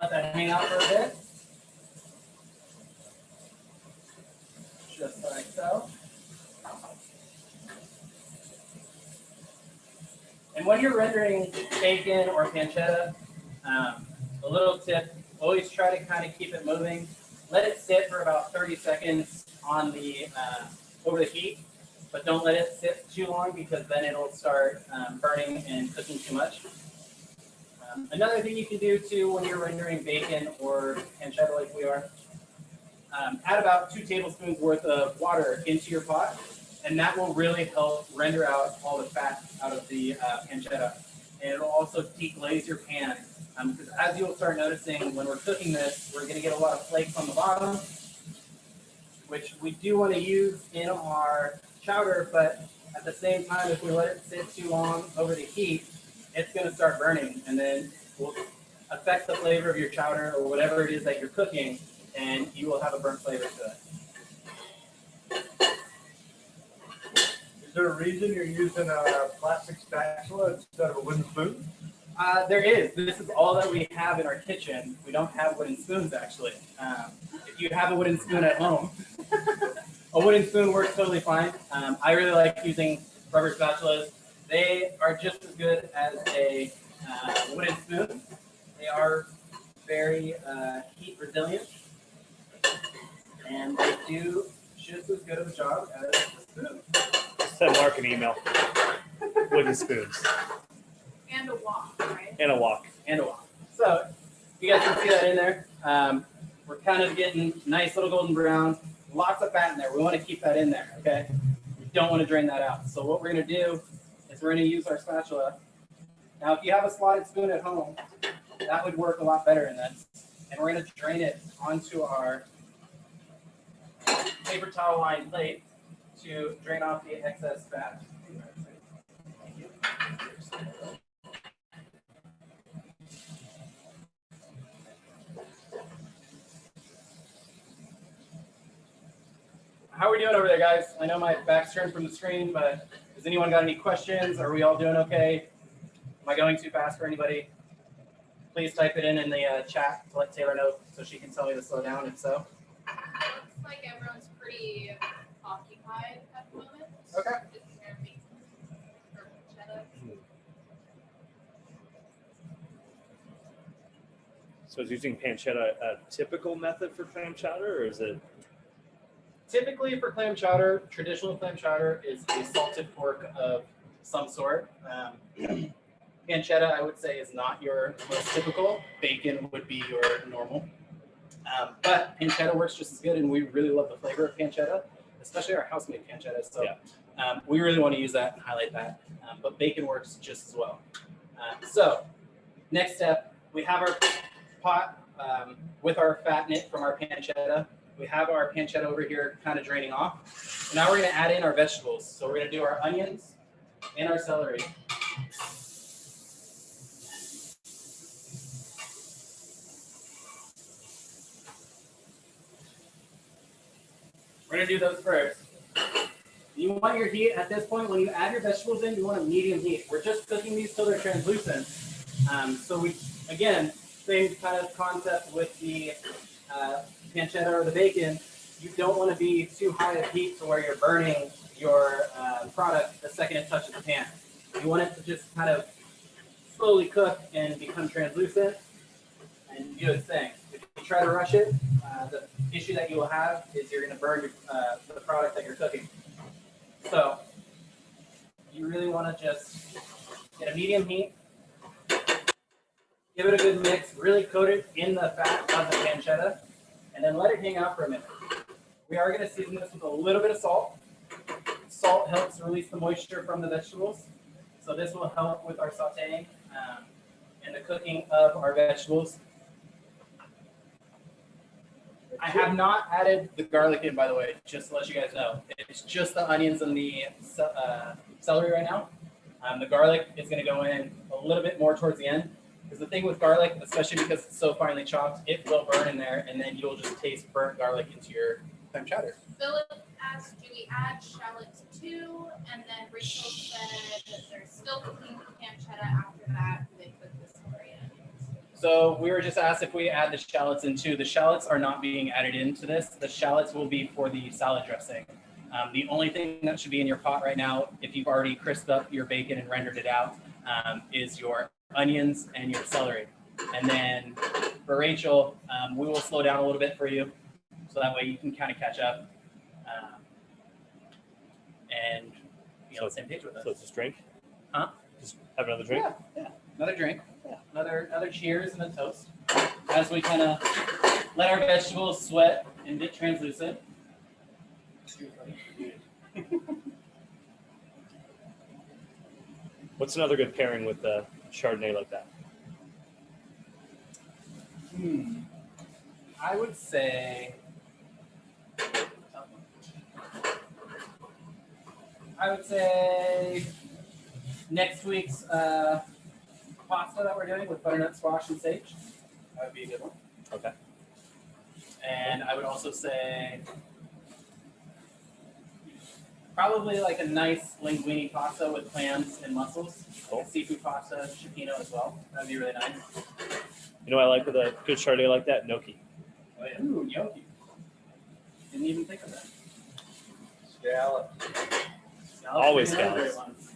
Let that hang out for a bit. Just like so. And when you're rendering bacon or pancetta, a little tip, always try to kind of keep it moving. Let it sit for about 30 seconds on the over the heat, but don't let it sit too long because then it'll start burning and cooking too much. Another thing you can do too when you're rendering bacon or pancetta like we are, add about 2 tablespoons worth of water into your pot. And that will really help render out all the fat out of the pancetta. And it'll also deglaze your pan. Because as you'll start noticing when we're cooking this, we're going to get a lot of flakes on the bottom, which we do want to use in our chowder. But at the same time, if we let it sit too long over the heat, it's going to start burning. And then will affect the flavor of your chowder or whatever it is that you're cooking. And you will have a burnt flavor to it. Is there a reason you're using a plastic spatula instead of a wooden spoon? There is. This is all that we have in our kitchen. We don't have wooden spoons, actually. If you have a wooden spoon at home, a wooden spoon works totally fine. I really like using rubber spatulas. They are just as good as a wooden spoon. They are very heat resilient, and they do just as good of a job as a spoon. Send Mark an email. Wooden spoons. And a wok, right? And a wok. And a wok. So you guys can see that in there. We're kind of getting nice little golden brown, lots of fat in there. We want to keep that in there, okay? We don't want to drain that out. So what we're going to do is we're going to use our spatula. Now, if you have a slotted spoon at home, that would work a lot better in this. And we're going to drain it onto our paper towel lined plate to drain off the excess fat. Thank you. How are we doing over there, guys? I know my back's turned from the screen, but has anyone got any questions? Are we all doing okay? Am I going too fast for anybody? Please type it in the chat to let Taylor know so she can tell me to slow down if so. Looks like everyone's pretty occupied at the moment. Okay. So is using pancetta a typical method for clam chowder, or is it? Typically for clam chowder, traditional clam chowder is a salted pork of some sort. Pancetta, I would say, is not your most typical. Bacon would be your normal. But pancetta works just as good, and we really love the flavor of pancetta, especially our house-made pancetta. So we really want to use that and highlight that. But bacon works just as well. So next step, we have our pot with our fat in it from our pancetta. We have our pancetta over here kind of draining off. Now we're going to add in our vegetables. So we're going to do our onions and our celery. We're going to do those first. You want your heat at this point, when you add your vegetables in, you want a medium heat. We're just cooking these till they're translucent. So we, again, same kind of concept with the pancetta or the bacon. You don't want to be too high of heat to where you're burning your product the second it touches the pan. You want it to just kind of slowly cook and become translucent and do its thing. If you try to rush it, the issue that you will have is you're going to burn the product that you're cooking. So you really want to just get a medium heat, give it a good mix, really coat it in the fat of the pancetta, and then let it hang out for a minute. We are going to season this with a little bit of salt. Salt helps release the moisture from the vegetables, so this will help with our sauteing and the cooking of our vegetables. I have not added the garlic in, by the way, just to let you guys know. It's just the onions and the celery right now. The garlic is going to go in a little bit more towards the end. Because the thing with garlic, especially because it's so finely chopped, it will burn in there, and then you'll just taste burnt garlic into your clam chowder. Philip asked, do we add shallots too? And then Rachel said that they're still cooking pancetta after that. They put the celery in. So we were just asked if we add the shallots in too. The shallots are not being added into this. The shallots will be for the salad dressing. The only thing that should be in your pot right now, if you've already crisped up your bacon and rendered it out, is your onions and your celery. And then for Rachel, we will slow down a little bit for you, so that way you can kind of catch up and be on the same page with us. So it's just drink? Huh? Just have another drink? Yeah. Another drink. Yeah. Another cheers and a toast. As we kind of let our vegetables sweat and get translucent. What's another good pairing with the Chardonnay like that? I would say next week's pasta that we're doing with butternut squash and sage. That would be a good one. Okay. And I would also say probably like a nice linguine pasta with clams and mussels. Cool. Like seafood pasta, cioppino as well. That would be really nice. You know what I like with a good Chardonnay like that? Gnocchi. Oh, yeah. Ooh, gnocchi. Didn't even think of that. Scallop. Always would be another scallops.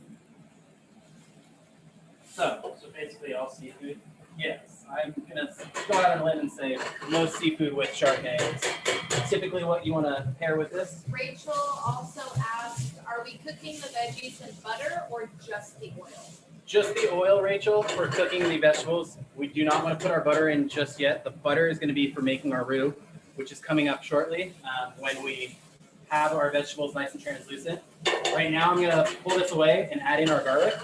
great one. So basically all seafood. Yes, I'm gonna go out on a limb and say most seafood with Chardonnay is typically what you want to pair with this. Rachel also asked, are we cooking the veggies in butter or just the oil? Just the oil, Rachel, for cooking the vegetables. We do not want to put our butter in just yet. The butter is going to be for making our roux. which is coming up shortly when we have our vegetables nice and translucent. Right now, I'm going to pull this away and add in our garlic.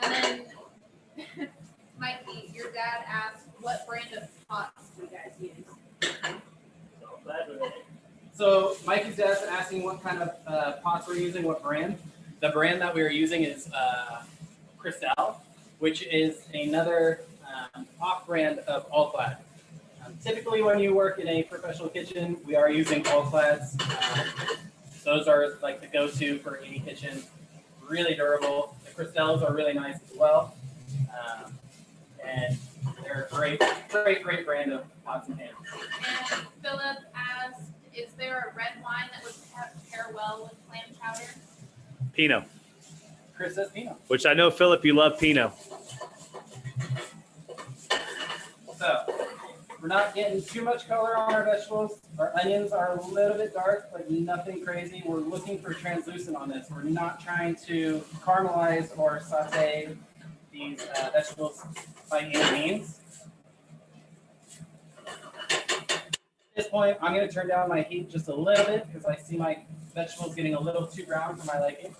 And then, Mikey, your dad asked, what brand of pots do you guys use? So Mikey's dad's asking what kind of pots we're using, what brand. The brand that we are using is Cristal, which is another off-brand of All-Clad. Typically, when you work in a professional kitchen, we are using All-Clads. Those are like the go-to for any kitchen. Really durable. The Cristals are really nice as well. And they're a great brand of pots and pans. And Philip asked, is there a red wine that would pair well with clam chowder? Pinot, Chris says Pinot. which I know, Philip, you love Pinot. So we're not getting too much color on our vegetables. Our onions are a little bit dark, but nothing crazy. We're looking for translucent on this. We're not trying to caramelize or saute these vegetables by any means. At this point, I'm going to turn down my heat just a little bit because I see my vegetables getting a little too brown for my liking.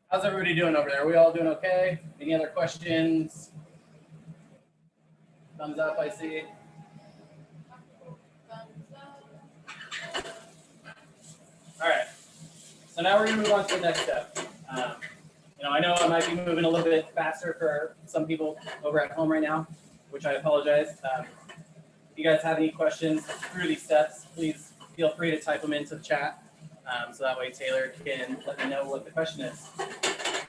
How's everybody doing over there? Are we all doing okay? Any other questions? Thumbs up, I see. All right. So now we're going to move on to the next step. I know I might be moving a little bit faster for some people over at home right now, which I apologize. If you guys have any questions through these steps, please feel free to type them into the chat. So that way Taylor can let me know what the question is.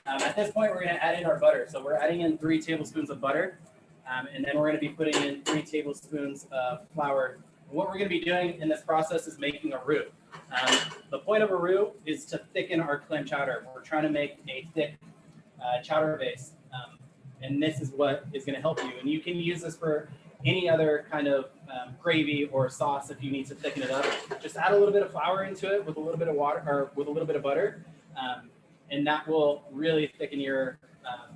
At this point, we're going to add in our butter. So we're adding in 3 tablespoons of butter, and then we're going to be putting in 3 tablespoons of flour. What we're going to be doing in this process is making a roux. The point of a roux is to thicken our clam chowder. We're trying to make a thick chowder base, and this is what is going to help you. And you can use this for any other kind of gravy or sauce if you need to thicken it up. Just add a little bit of flour into it with a little bit of water or with a little bit of butter, and that will really thicken your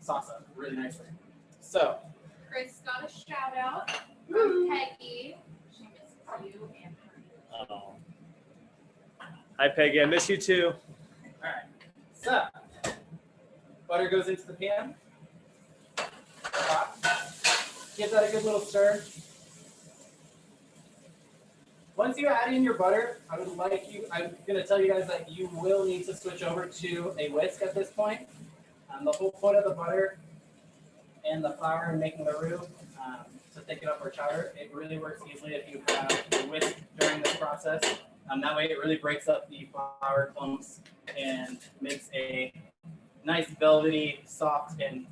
sauce up really nicely. So, Chris got a shout out from Peggy. She misses you and her. Oh. Hi, Peggy. I miss you too. all right. So, butter goes into the pan. Give that a good little stir. Once you add in your butter, I'm going to tell you guys that you will need to switch over to a whisk at this point. The whole point of the butter and the flour and making the roux to thicken up our chowder, it really works easily if you have a whisk during this process. That way it really breaks up the flour clumps and makes a nice velvety, soft, and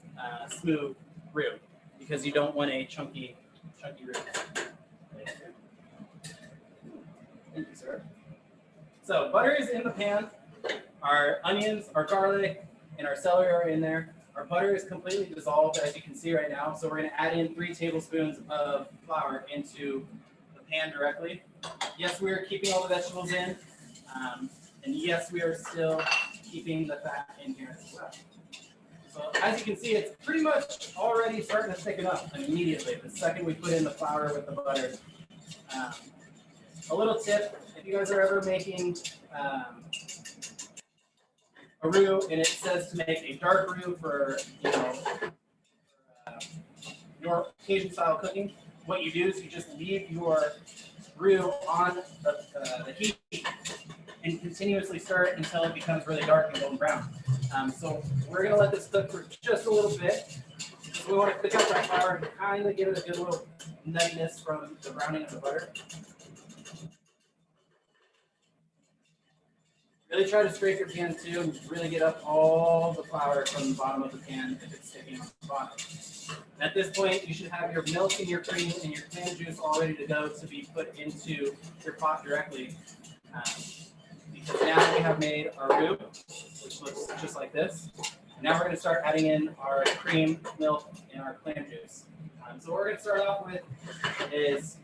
smooth roux because you don't want a chunky roux. Thank you, sir. So butter is in the pan. Our onions, our garlic, and our celery are in there. Our butter is completely dissolved, as you can see right now. So we're going to add in 3 tablespoons of flour into the pan directly. Yes, we are keeping all the vegetables in. And yes, we are still keeping the fat in here as well. So as you can see, it's pretty much already starting to thicken up immediately the second we put in the flour with the butter. A little tip, if you guys are ever making a roux and it says to make a dark roux for your Cajun style cooking, what you do is you just leave your roux on the heat and continuously stir it until it becomes really dark and golden brown. So we're going to let this cook for just a little bit. So we want to cook up that flour and kind of give it a good little nuttiness from the browning of the butter. Really try to scrape your pan too and really get up all the flour from the bottom of the pan if it's sticking on the bottom. At this point, you should have your milk and your cream and your clam juice all ready to go to be put into your pot directly. Because now we have made our roux, which looks just like this. Now we're going to start adding in our cream, milk, and our clam juice. So what we're going to start off with is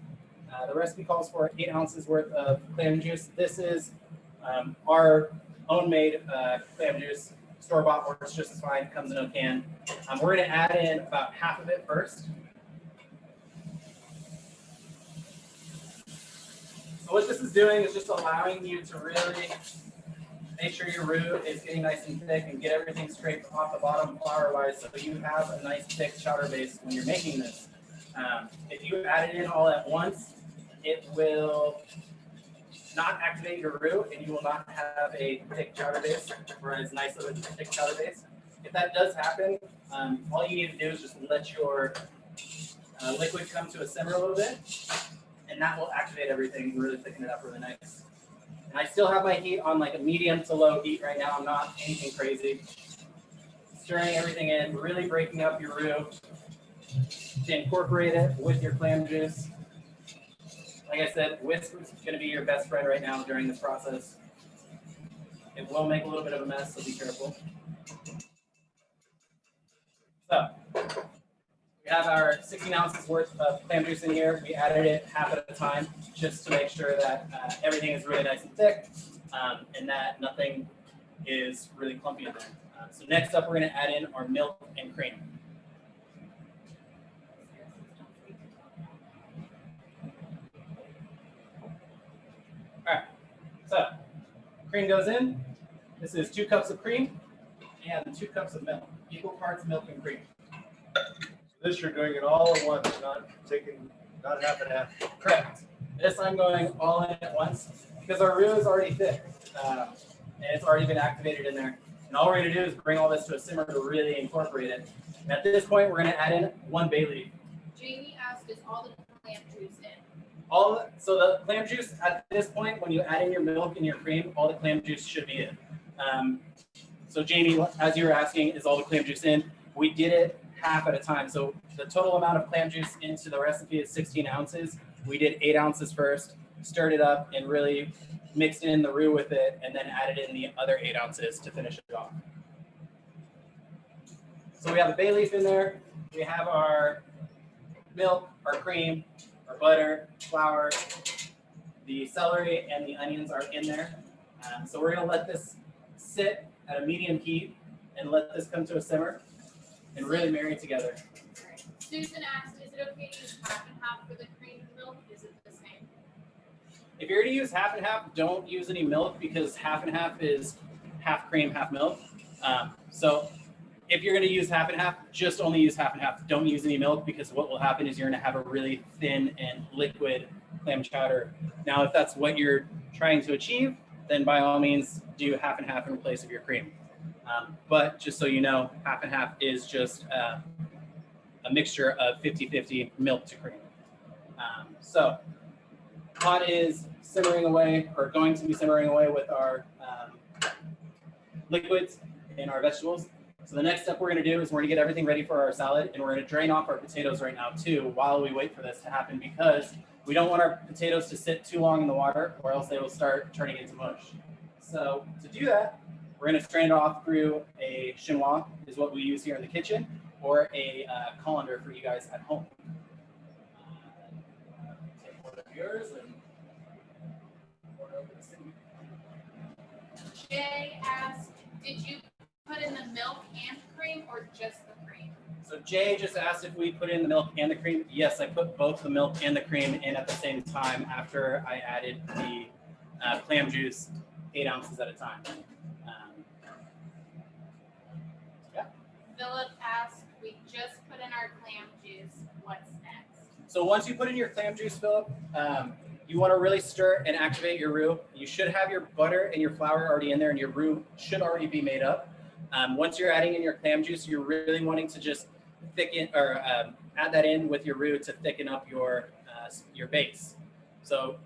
the recipe calls for 8 ounces worth of clam juice. This is our own made clam juice. store-bought works just as fine, comes in a can. We're going to add in about half of it first. So what this is doing is just allowing you to really make sure your roux is getting nice and thick and get everything scraped off the bottom flour-wise so you have a nice thick chowder base when you're making this. If you add it in all at once, it will not activate your roux and you will not have a thick chowder base or as nice of a thick chowder base. If that does happen, all you need to do is just let your liquid come to a simmer a little bit, and that will activate everything, really thicken it up really nice. And I still have my heat on like a medium to low heat right now. I'm not anything crazy. Stirring everything in, really breaking up your roux to incorporate it with your clam juice. Like I said, whisk is going to be your best friend right now during this process. It will make a little bit of a mess, so be careful. So we have our 16 ounces worth of clam juice in here. We added it half at a time just to make sure that everything is really nice and thick and that nothing is really clumpy in there. So next up, we're going to add in our milk and cream. All right, so cream goes in. This is 2 cups of cream and 2 cups of milk, equal parts milk and cream. This you're doing it all at once, not half and half. Correct. This I'm going all in at once because our roux is already thick and it's already been activated in there. And all we're going to do is bring all this to a simmer to really incorporate it. And at this point, we're going to add in 1 bay leaf. Jamie asked, is all the clam juice in? So the clam juice at this point, when you add in your milk and your cream, all the clam juice should be in. So Jamie, as you were asking, is all the clam juice in? We did it half at a time. So the total amount of clam juice into the recipe is 16 ounces. We did 8 ounces first, stirred it up, and really mixed in the roux with it, and then added in the other 8 ounces to finish it off. So we have a bay leaf in there. We have our milk, our cream, our butter, flour, the celery, and the onions are in there. So we're going to let this sit at a medium heat and let this come to a simmer and really marry together. Right. Susan asked, is it okay to use half and half for the cream and milk? Is it the same? If you're going to use half and half, don't use any milk because half and half is half cream, half milk. So if you're going to use half and half, just only use half and half. Don't use any milk because what will happen is you're going to have a really thin and liquid clam chowder. Now, if that's what you're trying to achieve, then by all means do half and half in place of your cream. But just so you know, half and half is just a mixture of 50-50 milk to cream. So pot is simmering away, or going to be simmering away with our liquids and our vegetables. So the next step we're going to do is we're going to get everything ready for our salad, and we're going to drain off our potatoes right now too while we wait for this to happen, because we don't want our potatoes to sit too long in the water or else they will start turning into mush. So to do that, we're going to strain it off through a chinois, is what we use here in the kitchen, or a colander for you guys at home. Take one of yours and pour it over the sink. Jay asked, did you put in the milk and cream or just the cream? So Jay just asked if we put in the milk and the cream. Yes, I put both the milk and the cream in at the same time after I added the clam juice 8 ounces at a time. Yeah. Philip asked, we just put in our clam juice. What's next? So once you put in your clam juice, Philip, you want to really stir and activate your roux. You should have your butter and your flour already in there, and your roux should already be made up. Once you're adding in your clam juice, you're really wanting to just thicken or add that in with your roux to thicken up your base. So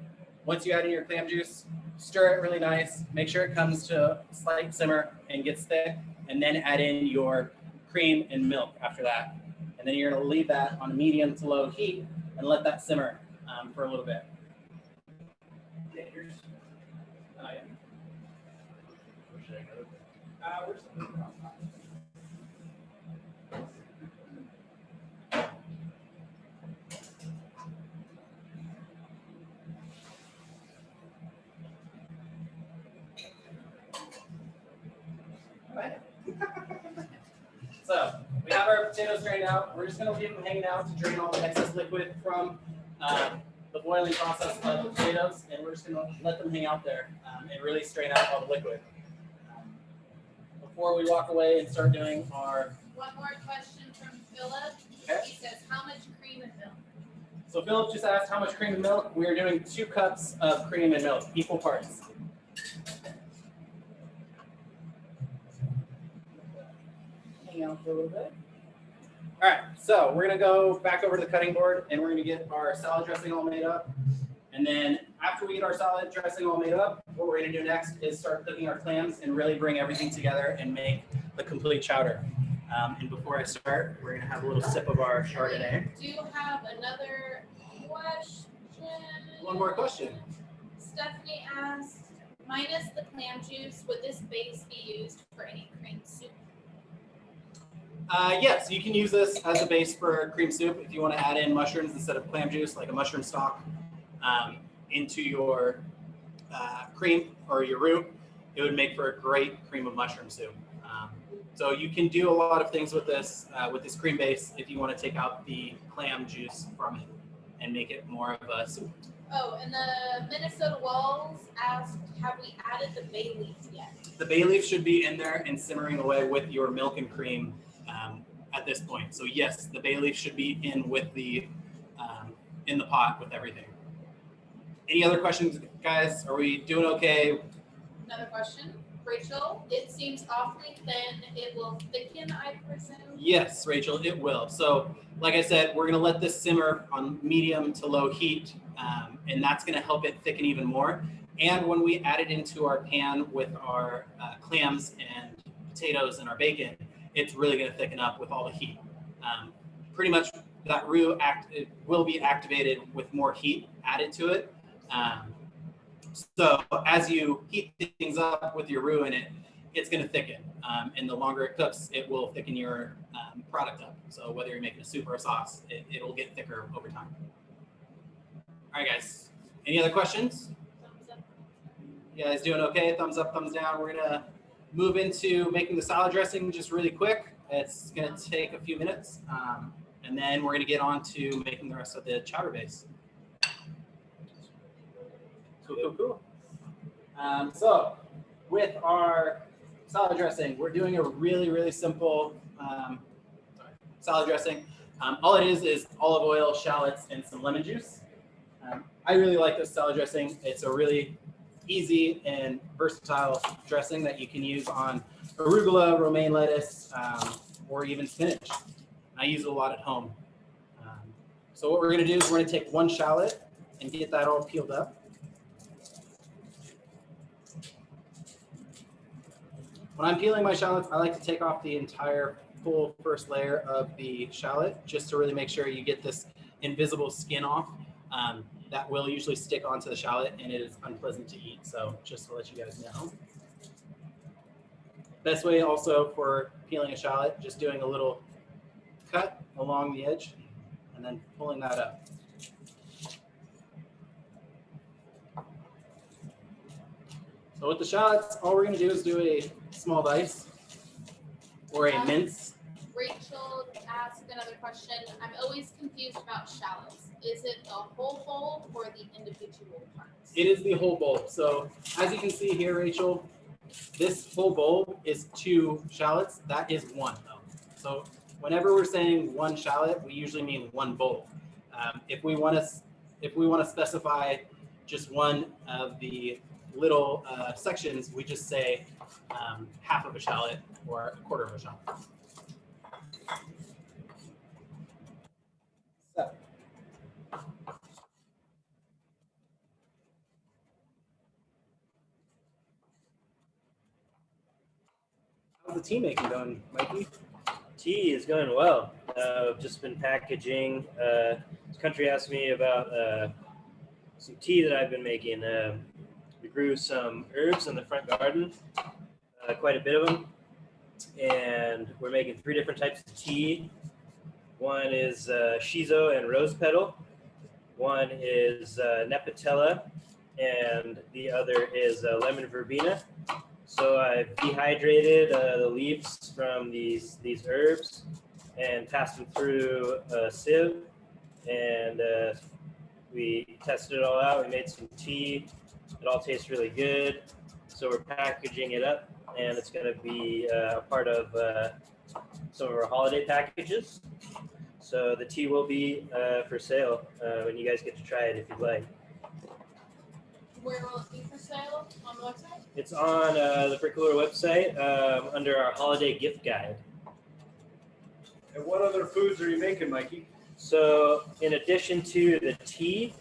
once you add in your clam juice, stir it really nice. Make sure it comes to a slight simmer and gets thick, and then add in your cream and milk after that. And then you're going to leave that on a medium to low heat and let that simmer for a little bit. Oh, yeah. Where's the All right. potatoes drained out, we're just going to leave them hanging out to drain all the excess liquid from the boiling process of the potatoes, and we're just going to let them hang out there and really strain out all the liquid. Before we walk away and start doing our... One more question from Philip. Okay. He says, how much cream and milk? So Philip just asked how much cream and milk. We are doing 2 cups of cream and milk, equal parts. Hang out for a little bit. All right, so we're gonna go back over to the cutting board and we're gonna get our salad dressing all made up. And then after we get our salad dressing all made up, what we're gonna do next is start cooking our clams and really bring everything together and make the complete chowder. And before I start, we're gonna have a little sip of our Chardonnay. Do you have another question? One more question. Stephanie asked, minus the clam juice, would this base be used for any cream soup? Yes, you can use this as a base for cream soup if you want to add in mushrooms instead of clam juice, like a mushroom stock, into your cream or your roux. It would make for a great cream of mushroom soup. So you can do a lot of things with this cream base if you want to take out the clam juice from it and make it more of a soup. Oh, and the Minnesota Walls asked, have we added the bay leaf yet? The bay leaf should be in there and simmering away with your milk and cream at this point. So yes, the bay leaf should be in with the in the pot with everything. Any other questions, guys? Are we doing okay? Another question. Rachel, it seems awfully thin. It will thicken, I presume? Yes, Rachel, it will. So like I said, we're gonna let this simmer on medium to low heat, and that's gonna help it thicken even more. And when we add it into our pan with our clams and potatoes and our bacon, it's really gonna thicken up with all the heat. Pretty much that roux it will be activated with more heat added to it. So as you heat things up with your roux in it, it's going to thicken. And the longer it cooks, it will thicken your product up. So whether you're making a soup or a sauce, it'll get thicker over time. All right, guys. Any other questions? Thumbs up. You guys doing okay? Thumbs up, thumbs down. We're going to move into making the salad dressing just really quick. It's going to take a few minutes. And then we're going to get on to making the rest of the chowder base. Cool. So with our salad dressing, we're doing a really simple salad dressing. All it is olive oil, shallots, and some lemon juice. I really like this salad dressing. It's a really easy and versatile dressing that you can use on arugula, romaine lettuce, or even spinach. I use it a lot at home. So what we're going to do is we're going to take 1 shallot and get that all peeled up. When I'm peeling my shallots, I like to take off the entire full first layer of the shallot just to really make sure you get this invisible skin off. That will usually stick onto the shallot and it is unpleasant to eat. So just to let you guys know. Best way also for peeling a shallot, just doing a little cut along the edge and then pulling that up. So with the shallots, all we're going to do is do a small dice or a mince. Rachel asked another question. I'm always confused about shallots. Is it the whole bowl or the individual parts? It is the whole bowl. So as you can see here, Rachel, this whole bowl is 2 shallots. That is 1 though. So whenever we're saying 1 shallot, we usually mean 1 bowl. If we want to specify just one of the little sections, we just say half of a shallot or a quarter of a shallot. So, how's the tea making going, Mikey? Tea is going well. I've just been packaging. This country asked me about some tea that I've been making. We grew some herbs in the front garden, quite a bit of them, and we're making 3 different types of tea. One is shiso and rose petal, one is nepentella, and the other is lemon verbena. So I've dehydrated the leaves from these herbs, and passed them through a sieve, and we tested it all out. We made some tea. It all tastes really good. So we're packaging it up, and it's going to be a part of some of our holiday packages. So the tea will be for sale when you guys get to try it if you'd like. Where will it be for sale? On the website? It's on the Bricklayer website under our holiday gift guide. And what other foods are you making, Mikey? So in addition to the tea,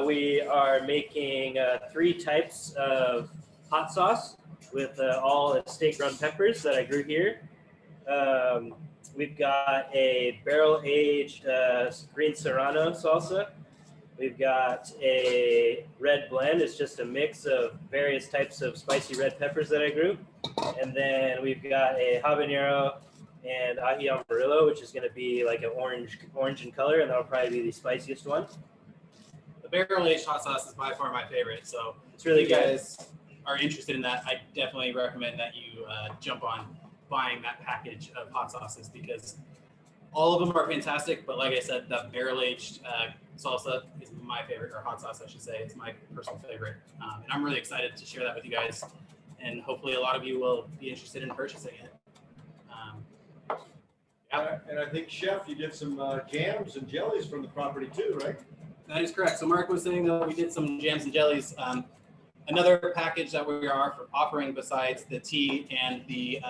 we are making 3 types of hot sauce with all estate ground peppers that I grew here. We've got a barrel-aged green serrano salsa. We've got a red blend. It's just a mix of various types of spicy red peppers that I grew. And then we've got a habanero and ají amarillo, which is going to be like an orange in color, and that'll probably be the spiciest one. The barrel-aged hot sauce is by far my favorite. So It's really if you good. guys are interested in that, I definitely recommend that you jump on buying that package of hot sauces because all of them are fantastic. But like I said, the barrel-aged salsa is my favorite, or hot sauce, I should say. It's my personal favorite. And I'm really excited to share that with you guys. And hopefully a lot of you will be interested in purchasing it. And I think, Chef, you did some jams and jellies from the property too, right? That is correct. So Mark was saying that we did some jams and jellies. Another package that we are offering besides the tea and the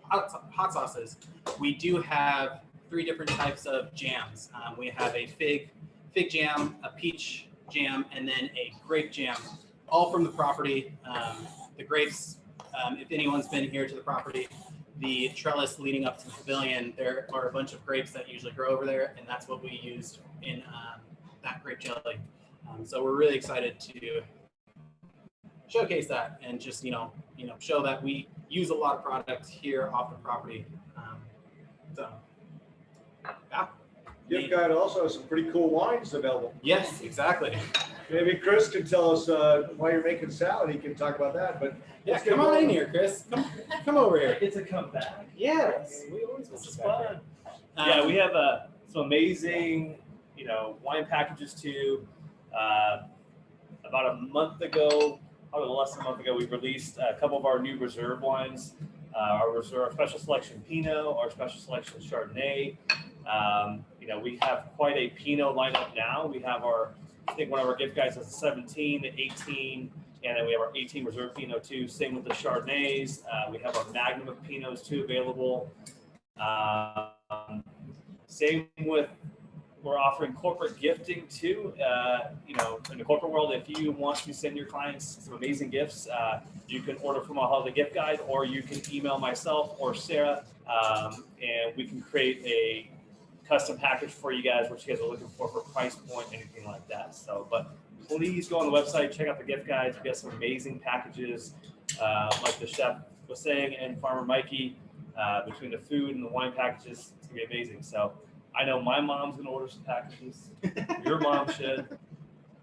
hot sauces, we do have 3 different types of jams. We have a fig jam, a peach jam, and then a grape jam, all from the property. The grapes, if anyone's been here to the property, the trellis leading up to the pavilion, there are a bunch of grapes that usually grow over there, and that's what we used in that grape jelly. So we're really excited to showcase that and just show that we use a lot of products here off the property. So yeah. Gift guide also has some pretty cool wines available. Yes, exactly. Maybe Chris can tell us why you're making salad. He can talk about that. But Yeah, let's get come on going. in here, Chris. Come over here. Get to come back. Yes, we always This miss is you back fun. here. Yeah, we have some amazing, wine packages too. About a month ago, probably less than a month ago, we released a couple of our new reserve wines. Our special selection Pinot, our special selection Chardonnay. We have quite a Pinot lineup now. We have I think one of our gift guides has a 17, 18, and then we have our 18 reserve Pinot too. Same with the Chardonnays. We have our Magnum of Pinots too available. Same with, we're offering corporate gifting too. In the corporate world, if you want to send your clients some amazing gifts, you can order from our holiday gift guide, or you can email myself or Sarah, and we can create a custom package for you guys, what you guys are looking for price point, anything like that. So, but please go on the website, check out the gift guides. We got some amazing packages, like the chef was saying, and Farmer Mikey. Between the food and the wine packages, it's gonna be amazing. So I know my mom's gonna order some packages. Your mom should.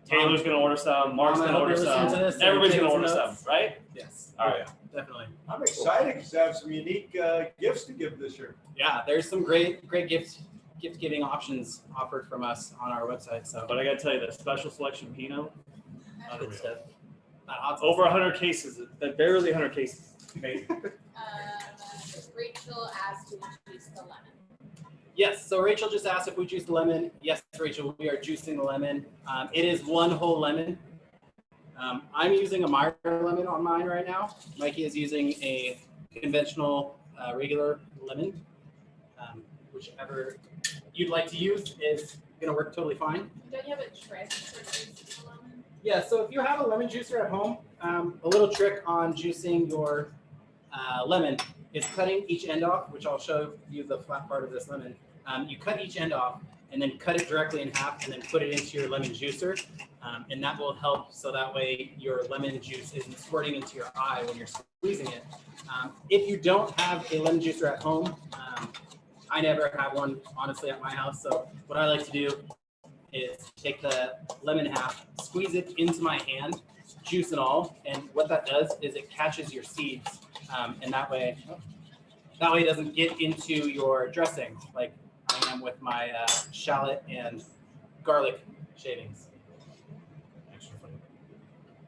Taylor's gonna order some. Mark's Mom, I gonna hope order you're listening some. to this. Everybody's gonna Taking order some some, notes. right? Yes. All right. Definitely. I'm excited because I have some unique gifts to give this year. Yeah, there's some great gift giving options offered from us on our website. So, But I gotta tell you, the special selection Pinot, Good stuff. that hot sauce. over 100 cases, barely 100 cases. Amazing. Rachel asked to juice the lemon. Yes. So Rachel just asked if we juice the lemon. Yes, Rachel, we are juicing the lemon. It is 1 whole lemon. I'm using a Meyer lemon on mine right now. Mikey is using a conventional regular lemon. Whichever you'd like to use is going to work totally fine. Don't you have a trick for juicing the lemon? Yeah, so if you have a lemon juicer at home, a little trick on juicing your lemon is cutting each end off, which I'll show you the flat part of this lemon. You cut each end off and then cut it directly in half and then put it into your lemon juicer. And that will help so that way your lemon juice isn't squirting into your eye when you're squeezing it. If you don't have a lemon juicer at home, I never have one, honestly, at my house. So what I like to do is take the lemon half, squeeze it into my hand, juice and all. And what that does is it catches your seeds. And that way, That way it doesn't get into your dressing like I am with my shallot and garlic shavings. Extra flavor.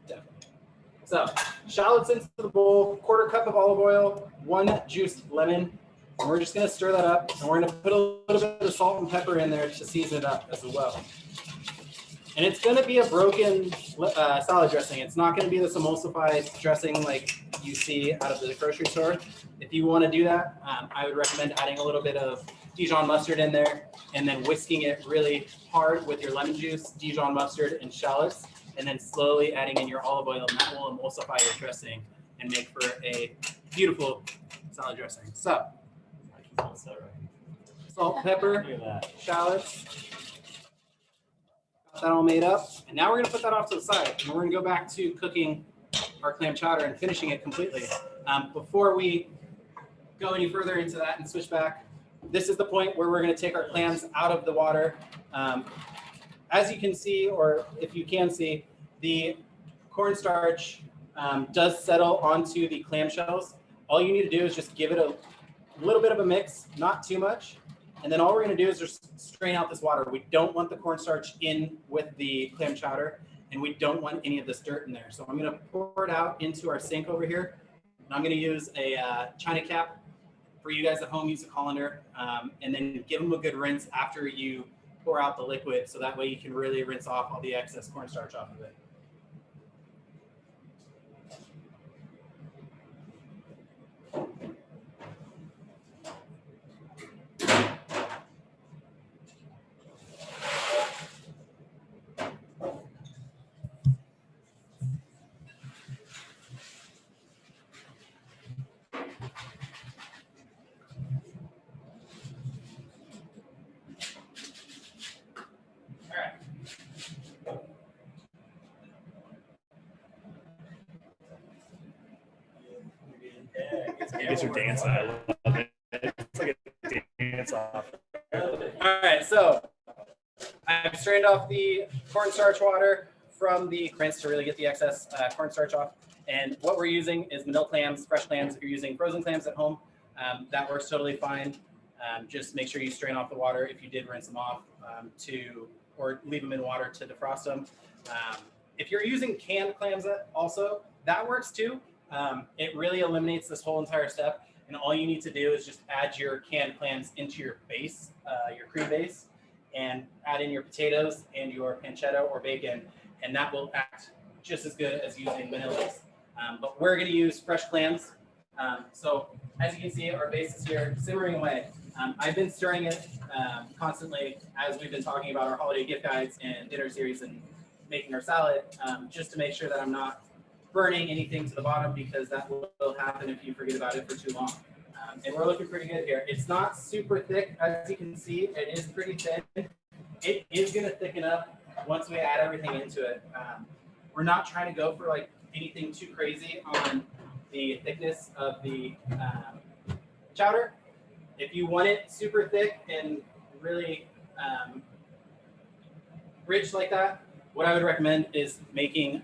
Definitely. So shallots into the bowl, 1/4 cup of olive oil, 1 juiced lemon. And we're just going to stir that up, and we're going to put a little bit of salt and pepper in there to season it up as well. And it's going to be a broken salad dressing. It's not going to be this emulsified dressing like you see out of the grocery store. If you want to do that, I would recommend adding a little bit of Dijon mustard in there and then whisking it really hard with your lemon juice, Dijon mustard, and shallots, and then slowly adding in your olive oil, and that will emulsify your dressing and make for a beautiful salad dressing. So, salt, pepper, shallots. Got that all made up. And now we're going to put that off to the side. And we're going to go back to cooking our clam chowder and finishing it completely. Before we go any further into that and switch back, this is the point where we're going to take our clams out of the water. As you can see, or if you can see, the cornstarch does settle onto the clam shells. All you need to do is just give it a little bit of a mix, not too much. And then all we're going to do is just strain out this water. We don't want the cornstarch in with the clam chowder, and we don't want any of this dirt in there. So I'm going to pour it out into our sink over here. And I'm going to use a china cap. For you guys at home, use a colander, and then give them a good rinse after you pour out the liquid, so that way you can really rinse off all the excess cornstarch off of it. You guys are dancing. I love it. It's like a dance off. All right, so I've strained off the cornstarch water from the rinse to really get the excess cornstarch off. And what we're using is manila clams, fresh clams. If you're using frozen clams at home, that works totally fine. Just make sure you strain off the water if you did rinse them off or leave them in water to defrost them. If you're using canned clams also, that works too. It really eliminates this whole entire step. And all you need to do is just add your canned clams into your base, your cream base, and add in your potatoes and your pancetta or bacon, and that will act just as good as using vanillas. But we're going to use fresh clams. So as you can see, our base is here simmering away. I've been stirring it constantly as we've been talking about our holiday gift guides and dinner series and making our salad, just to make sure that I'm not burning anything to the bottom, because that will happen if you forget about it for too long. And we're looking pretty good here. It's not super thick, as you can see. It is pretty thin. It is going to thicken up once we add everything into it. We're not trying to go for like anything too crazy on the thickness of the chowder. If you want it super thick and really rich like that, what I would recommend is making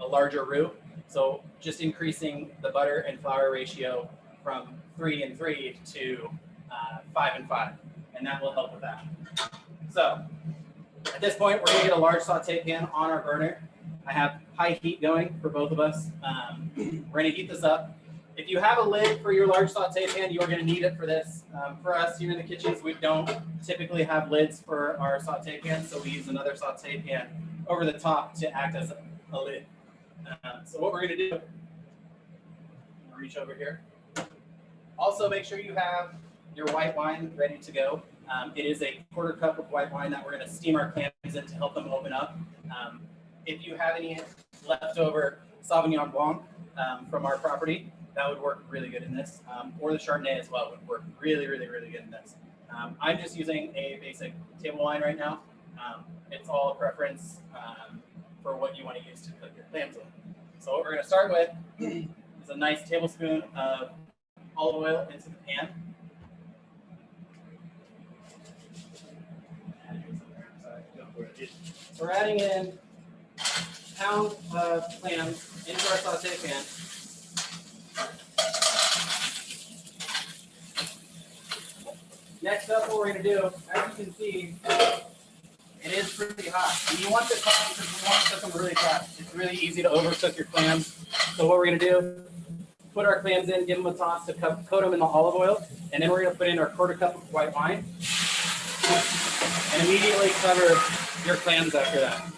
a larger roux. So just increasing the butter and flour ratio from 3 and 3 to 5 and 5, and that will help with that. So at this point, we're going to get a large saute pan on our burner. I have high heat going for both of us. We're going to heat this up. If you have a lid for your large saute pan, you're going to need it for this. For us here in the kitchens, we don't typically have lids for our saute pan, so we use another saute pan over the top to act as a lid. So what we're going to do, reach over here. Also, make sure you have your white wine ready to go. It is a 1/4 cup of white wine that we're going to steam our clams in to help them open up. If you have any leftover Sauvignon Blanc from our property, that would work really good in this. Or the Chardonnay as well would work really, really, really good in this. I'm just using a basic table wine right now. It's all a preference for what you want to use to cook your clams with. So what we're going to start with is a nice tablespoon of olive oil into the pan. So we're adding in a pound of clams into our saute pan. Next up, what we're going to do, as you can see, it is pretty hot. And you want this hot because you want to cook them really fast. It's really easy to overcook your clams. So what we're going to do, put our clams in, give them a toss to coat them in the olive oil, and then we're going to put in our 1/4 cup of white wine, and immediately cover your clams after that.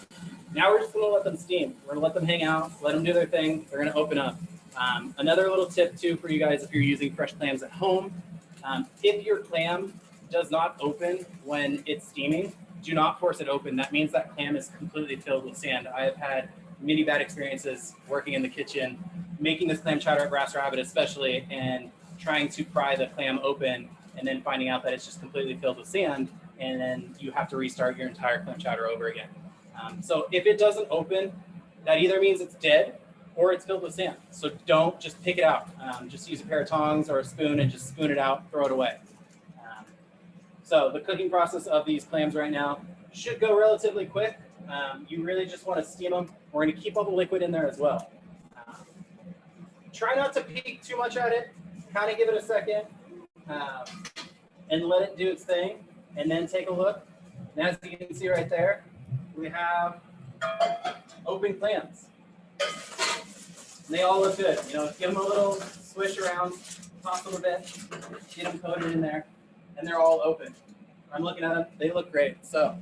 Now we're just going to let them steam. We're going to let them hang out, let them do their thing. They're going to open up. Another little tip too for you guys if you're using fresh clams at home, if your clam does not open when it's steaming, do not force it open. That means that clam is completely filled with sand. I have had many bad experiences working in the kitchen, making this clam chowder at Brass Rabbit especially, and trying to pry the clam open and then finding out that it's just completely filled with sand, and then you have to restart your entire clam chowder over again. So if it doesn't open, that either means it's dead or it's filled with sand. So don't just pick it out. Just use a pair of tongs or a spoon and just spoon it out, throw it away. So the cooking process of these clams right now should go relatively quick. You really just want to steam them. We're going to keep all the liquid in there as well. Try not to peek too much at it. Kind of give it a second and let it do its thing, and then take a look. And as you can see right there, we have open clams. And they all look good. You know, give them a little swish around, toss them a bit, get them coated in there, and they're all open. I'm looking at them, they look great. So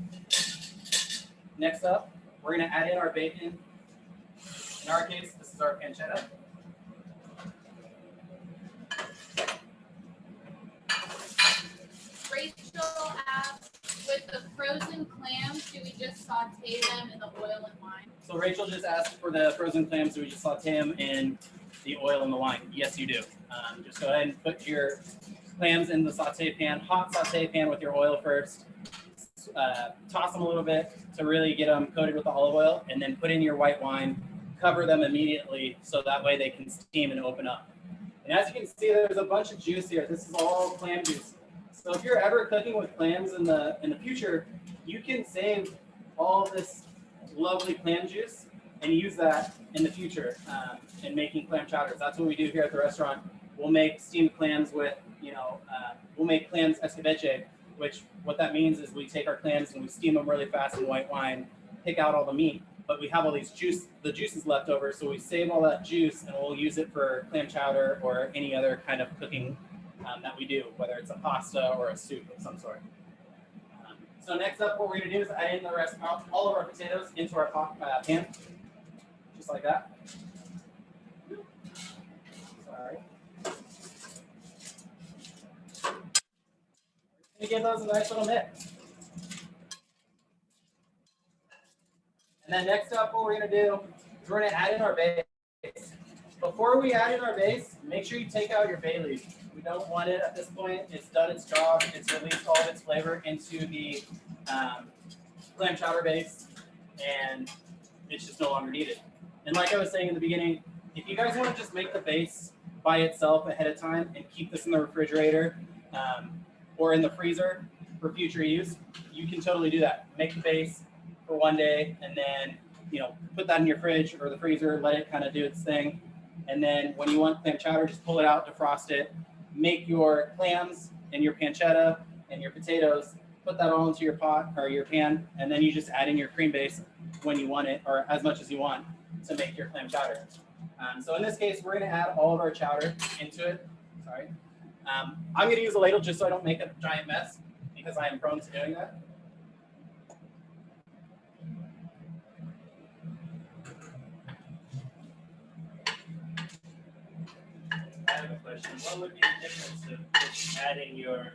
next up, we're going to add in our bacon. In our case, this is our pancetta. Rachel asked, with the frozen clams, do we just saute them in the oil and wine? So Rachel just asked for the frozen clams, do we just saute them in the oil and the wine? Yes, you do. Just go ahead and put your clams in the saute pan, hot saute pan with your oil first. Toss them a little bit to really get them coated with the olive oil, and then put in your white wine, cover them immediately so that way they can steam and open up. And as you can see, there's a bunch of juice here. This is all clam juice. So if you're ever cooking with clams in the future, you can save all this lovely clam juice and use that in the future in making clam chowders. That's what we do here at the restaurant. We'll make steamed clams with, we'll make clams escabeche, which what that means is we take our clams and we steam them really fast in white wine, pick out all the meat, but we have all these the juices left over, so we save all that juice and we'll use it for clam chowder or any other kind of cooking that we do, whether it's a pasta or a soup of some sort. So next up, what we're going to do is add in the rest, all of our potatoes into our pan, just like that. Sorry. And give those a nice little mix. And then next up, what we're going to do is we're going to add in our base. Before we add in our base, make sure you take out your bay leaf. We don't want it at this point. It's done its job. It's released all of its flavor into the clam chowder base, and it's just no longer needed. And like I was saying in the beginning, if you guys want to just make the base by itself ahead of time and keep this in the refrigerator or in the freezer for future use, you can totally do that. Make the base for one day, and then put that in your fridge or the freezer, let it kind of do its thing. And then when you want clam chowder, just pull it out, defrost it, make your clams and your pancetta and your potatoes, put that all into your pot or your pan, and then you just add in your cream base when you want it, or as much as you want to make your clam chowder. So in this case, we're going to add all of our chowder into it. Sorry. I'm going to use a ladle just so I don't make a giant mess, because I am prone to doing that. I have a question. What would be the difference of just adding your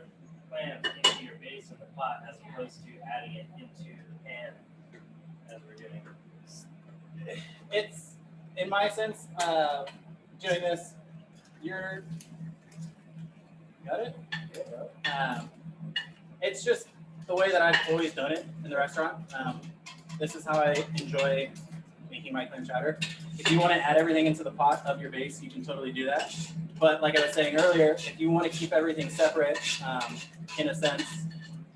clams into your base of the pot as opposed to adding it into the pan as we're doing? It's, in my sense, doing this, got it? It's just the way that I've always done it in the restaurant. This is how I enjoy making my clam chowder. If you want to add everything into the pot of your base, you can totally do that. But like I was saying earlier, if you want to keep everything separate, in a sense,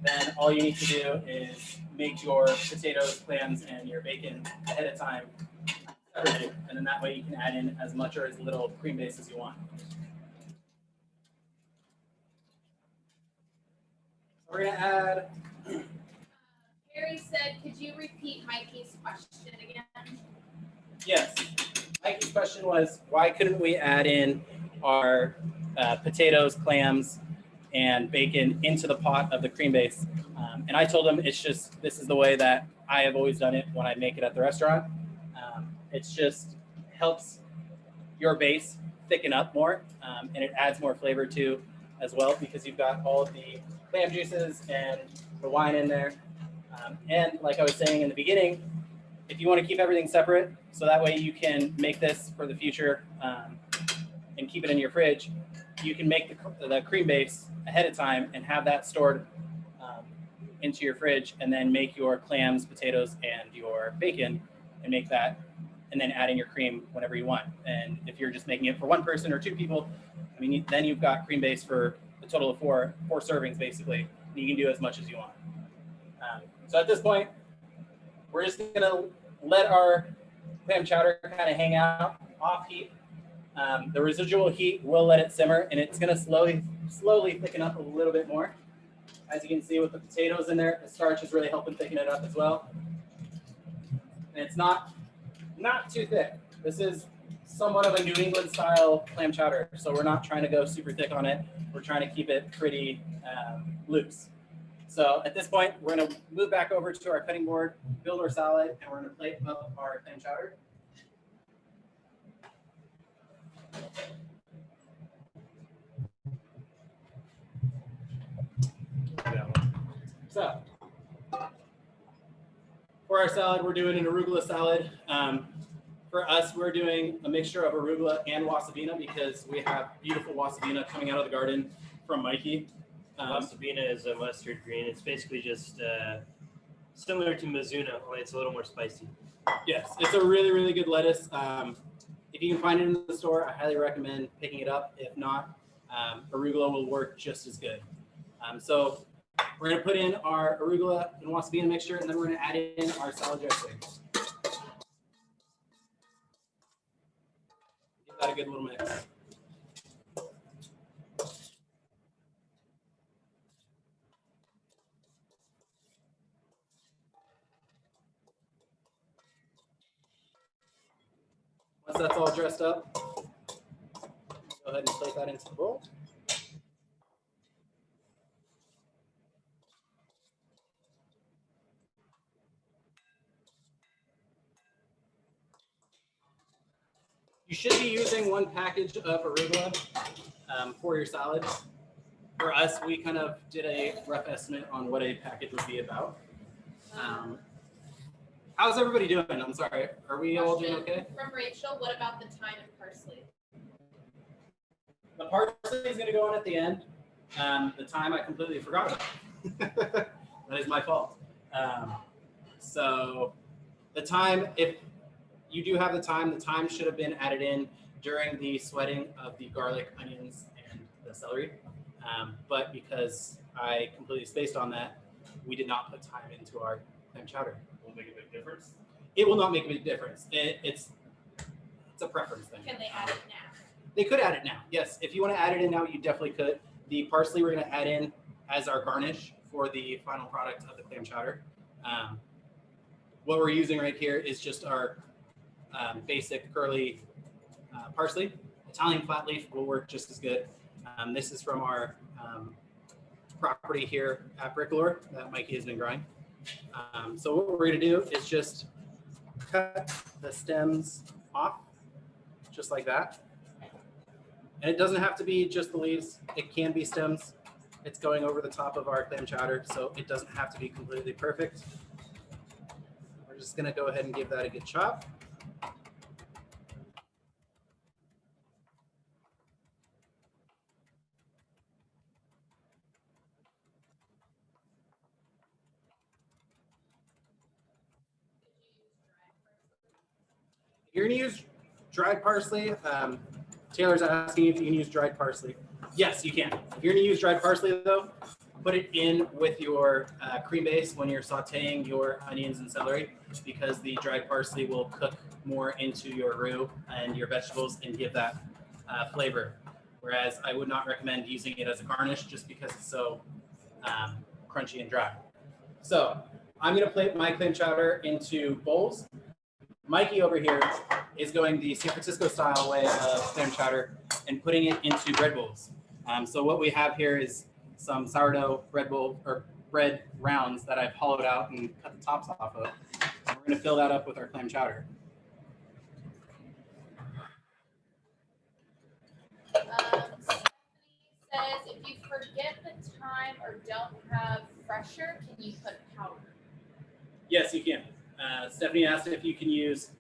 then all you need to do is make your potatoes, clams, and your bacon ahead of time separated, and then that way you can add in as much or as little cream base as you want. We're gonna add. Harry said, could you repeat Mikey's question again? Yes. Mikey's question was, why couldn't we add in our potatoes, clams, and bacon into the pot of the cream base? And I told him it's just, this is the way that I have always done it when I make it at the restaurant. It's just helps your base thicken up more, and it adds more flavor too as well, because you've got all of the clam juices and the wine in there. And like I was saying in the beginning, if you want to keep everything separate, so that way you can make this for the future and keep it in your fridge, you can make the cream base ahead of time and have that stored into your fridge, and then make your clams, potatoes, and your bacon, and make that, and then add in your cream whenever you want. And if you're just making it for one person or two people, I mean, then you've got cream base for a total of four servings, basically. You can do as much as you want. So at this point, we're just gonna let our clam chowder kind of hang out off heat. The residual heat will let it simmer, and it's gonna slowly thicken up a little bit more. As you can see with the potatoes in there, the starch is really helping thicken it up as well. And it's not too thick. This is somewhat of a New England style clam chowder, so we're not trying to go super thick on it. We're trying to keep it pretty loose. So at this point, we're gonna move back over to our cutting board, build our salad, and we're gonna plate up our clam chowder. So for our salad, we're doing an arugula salad. For us, we're doing a mixture of arugula and wasabina because we have beautiful wasabina coming out of the garden from Mikey. Wasabina is a mustard green. It's basically just similar to Mizuna, only it's a little more spicy. Yes, it's a really, really good lettuce. If you can find it in the store, I highly recommend picking it up. If not, arugula will work just as good. So we're gonna put in our arugula and wasabina mixture, and then we're gonna add in our salad dressing. Give that a good little mix. Once that's all dressed up, go ahead and plate that into the bowl. You should be using one package of arugula for your salad. For us, we kind of did a rough estimate on what a package would be about. How's everybody doing? I'm sorry. Are we all doing okay? From Rachel, what about the thyme and parsley? The parsley is going to go in at the end. The thyme I completely forgot about. That is my fault. So the thyme, if you do have the thyme should have been added in during the sweating of the garlic, onions, and the celery. But because I completely spaced on that, we did not put thyme into our clam chowder. Will make a big difference. It will not make a big difference. It's a preference thing. Can they add it now? They could add it now. Yes, if you want to add it in now, you definitely could. The parsley we're going to add in as our garnish for the final product of the clam chowder. What we're using right here is just our basic curly parsley. Italian flat leaf will work just as good. This is from our property here at Bricolor that Mikey has been growing. So what we're going to do is just cut the stems off, just like that. And it doesn't have to be just the leaves. It can be stems. It's going over the top of our clam chowder, so it doesn't have to be completely perfect. We're just going to go ahead and give that a good chop. You're going to use dried parsley. Taylor's asking if you can use dried parsley. Yes, you can. If you're going to use dried parsley, though, put it in with your cream base when you're sauteing your onions and celery, because the dried parsley will cook more into your roux and your vegetables and give that flavor. Whereas I would not recommend using it as a garnish just because it's so crunchy and dry. So I'm going to plate my clam chowder into bowls. Mikey over here is going the San Francisco style way of clam chowder and putting it into bread bowls. So what we have here is some sourdough bread bowl or bread rounds that I've hollowed out and cut the tops off of. So we're going to fill that up with our clam chowder. Stephanie says if you forget the time or don't have fresher, can you put powder? Yes, you can. Stephanie asked if you can use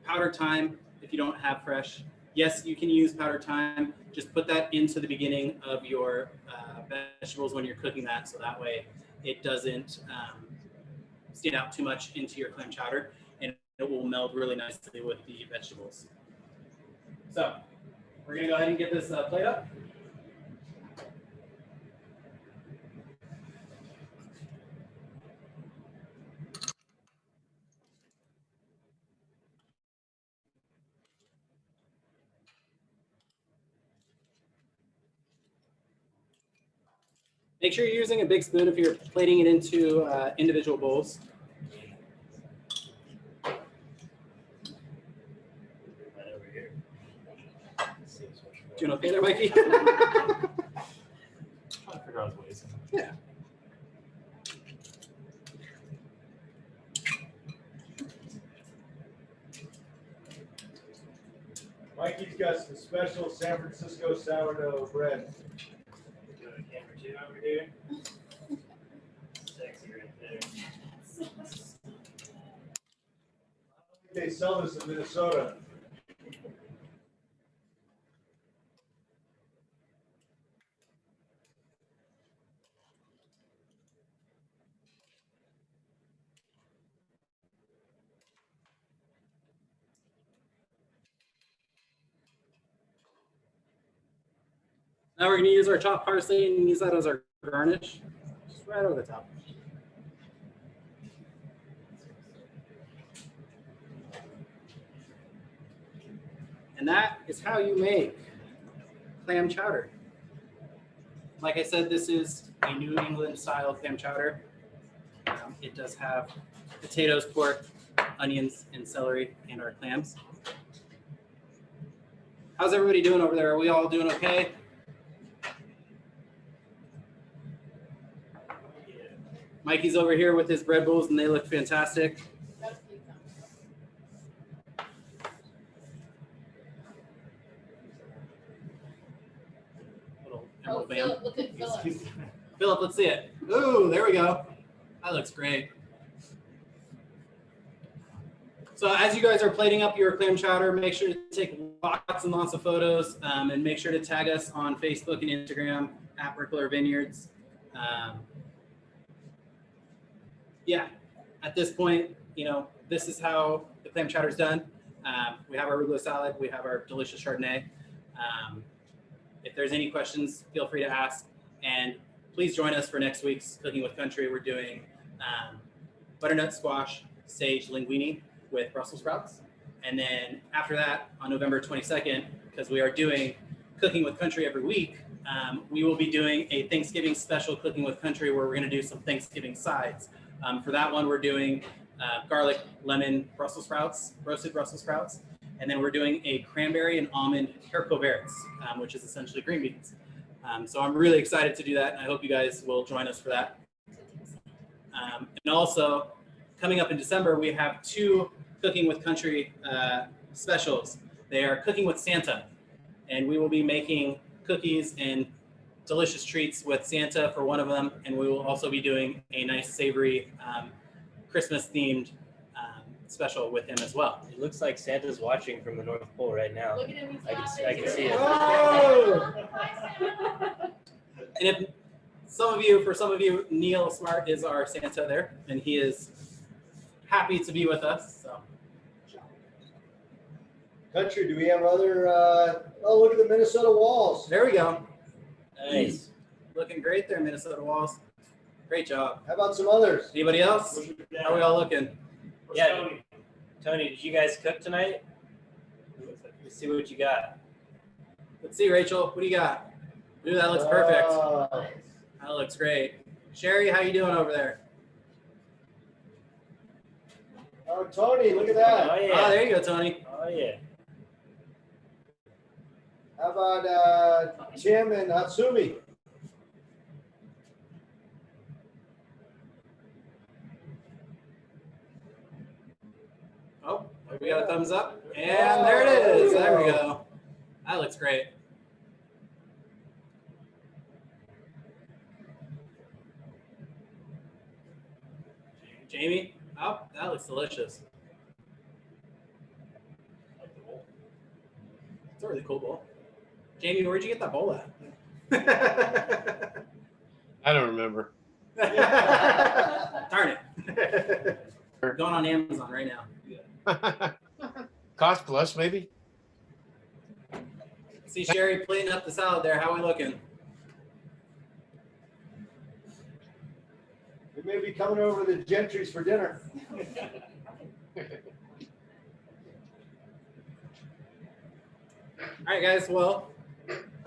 powder thyme if you don't have fresh. Yes, you can use powder thyme. Just put that into the beginning of your vegetables when you're cooking that, so that way it doesn't stand out too much into your clam chowder, and it will meld really nicely with the vegetables. So we're gonna go ahead and get this plate up. Make sure you're using a big spoon if you're plating it into individual bowls. Doing okay there, Mikey? Trying to figure out his ways. Yeah. Mikey's got some special San Francisco sourdough bread. Doing a camera two over here. Sexy right there. They sell this in Minnesota. Now we're going to use our chopped parsley and use that as our garnish, just right over the top. And that is how you make clam chowder. Like I said, this is a New England style clam chowder. It does have potatoes, pork, onions, and celery, and our clams. How's everybody doing over there? Are we all doing okay? Mikey's over here with his bread bowls, and they look fantastic. Oh, Philip, look at Philip. Philip, let's see it. Ooh, there we go. That looks great. So as you guys are plating up your clam chowder, make sure to take lots and lots of photos, and make sure to tag us on Facebook and Instagram at Arugula Vineyards. Yeah, at this point, you know, this is how the clam chowder is done. We have our Arugula salad. We have our delicious Chardonnay. If there's any questions, feel free to ask. And please join us for next week's Cooking with Country. We're doing butternut squash sage linguine with Brussels sprouts. And then after that, on November 22nd, because we are doing Cooking with Country every week, we will be doing a Thanksgiving special Cooking with Country where we're going to do some Thanksgiving sides. For that one, we're doing garlic, lemon, Brussels sprouts, roasted Brussels sprouts. And then we're doing a cranberry and almond haricot verts, which is essentially green beans. So I'm really excited to do that. And I hope you guys will join us for that. And also, coming up in December, we have two Cooking with Country specials. They are Cooking with Santa. And we will be making cookies and delicious treats with Santa for one of them. And we will also be doing a nice savory Christmas-themed special with him as well. It looks like Santa's watching from the North Pole right now. Look at him. I can see it. Oh! And if for some of you, Neil Smart is our Santa there, and he is happy to be with us. So. Country, do we have other, oh, look at the Minnesota walls. There we go. Nice. Looking great there, Minnesota walls. Great job. How about some others? Anybody else? How are we all looking? Yeah. Tony, did you guys cook tonight? Let's see what you got. Let's see, Rachel. What do you got? Ooh, that looks perfect. Oh. That looks great. Sherry, how you doing over there? Oh, Tony, look at that. Oh Oh, yeah. there you go, Tony. Oh yeah. How about Tim and Hatsumi? Oh, we got a thumbs up. And there it is. There we go. That looks great. Jamie? Oh, that looks delicious. It's a really cool bowl. Jamie, where'd you get that bowl at? I don't remember. Darn it. Going on Amazon right now. Cost plus, maybe? See Sherry plating up the salad there. How we looking? We may be coming over to the Gentry's for dinner. All right, guys. Well,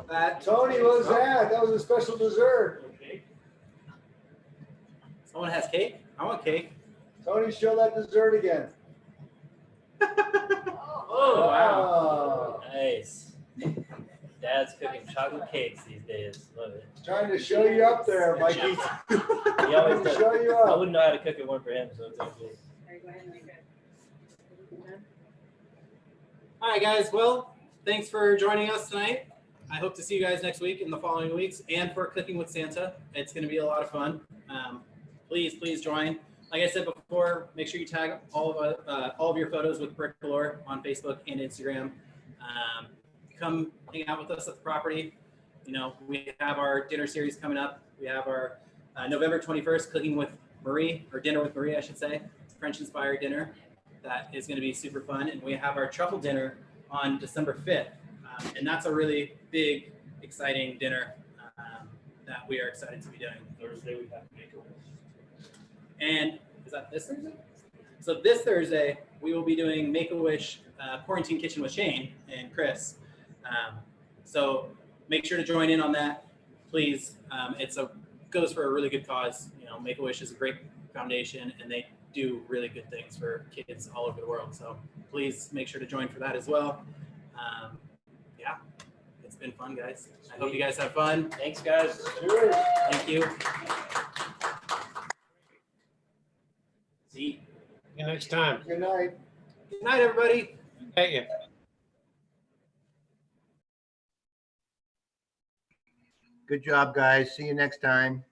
that Tony, what was that? That was a special dessert. someone has cake. I want cake. Tony, show that dessert again. Oh wow! Nice. Dad's cooking chocolate cakes these days. Love it. Trying to show you up there, Mikey. He Trying always to does. show you I up. wouldn't know how to cook it one for him, so it's okay. All right, guys. Well, thanks for joining us tonight. I hope to see you guys next week and the following weeks, and for Cooking with Santa. It's going to be a lot of fun. Please join. Like I said before, make sure you tag all of your photos with Bricolore on Facebook and Instagram. Come hang out with us at the property. You know, we have our dinner series coming up. We have our November 21st Cooking with Marie, or Dinner with Marie, I should say, French-inspired dinner. That is going to be super fun. And we have our truffle dinner on December 5th. And that's a really big, exciting dinner that we are excited to be doing. Thursday we have Make-A-Wish. And is that this Thursday? So this Thursday, we will be doing Make-A-Wish Quarantine Kitchen with Shane and Chris. So make sure to join in on that, please. Goes for a really good cause. You know, Make-A-Wish is a great foundation, and they do really good things for kids all over the world. So please make sure to join for that as well. Yeah, it's been fun, guys. I hope you guys have fun. Thanks, guys. Cheers. Thank you. See. See you next time. Good night. Good night, everybody. Thank you. Good job, guys. See you next time.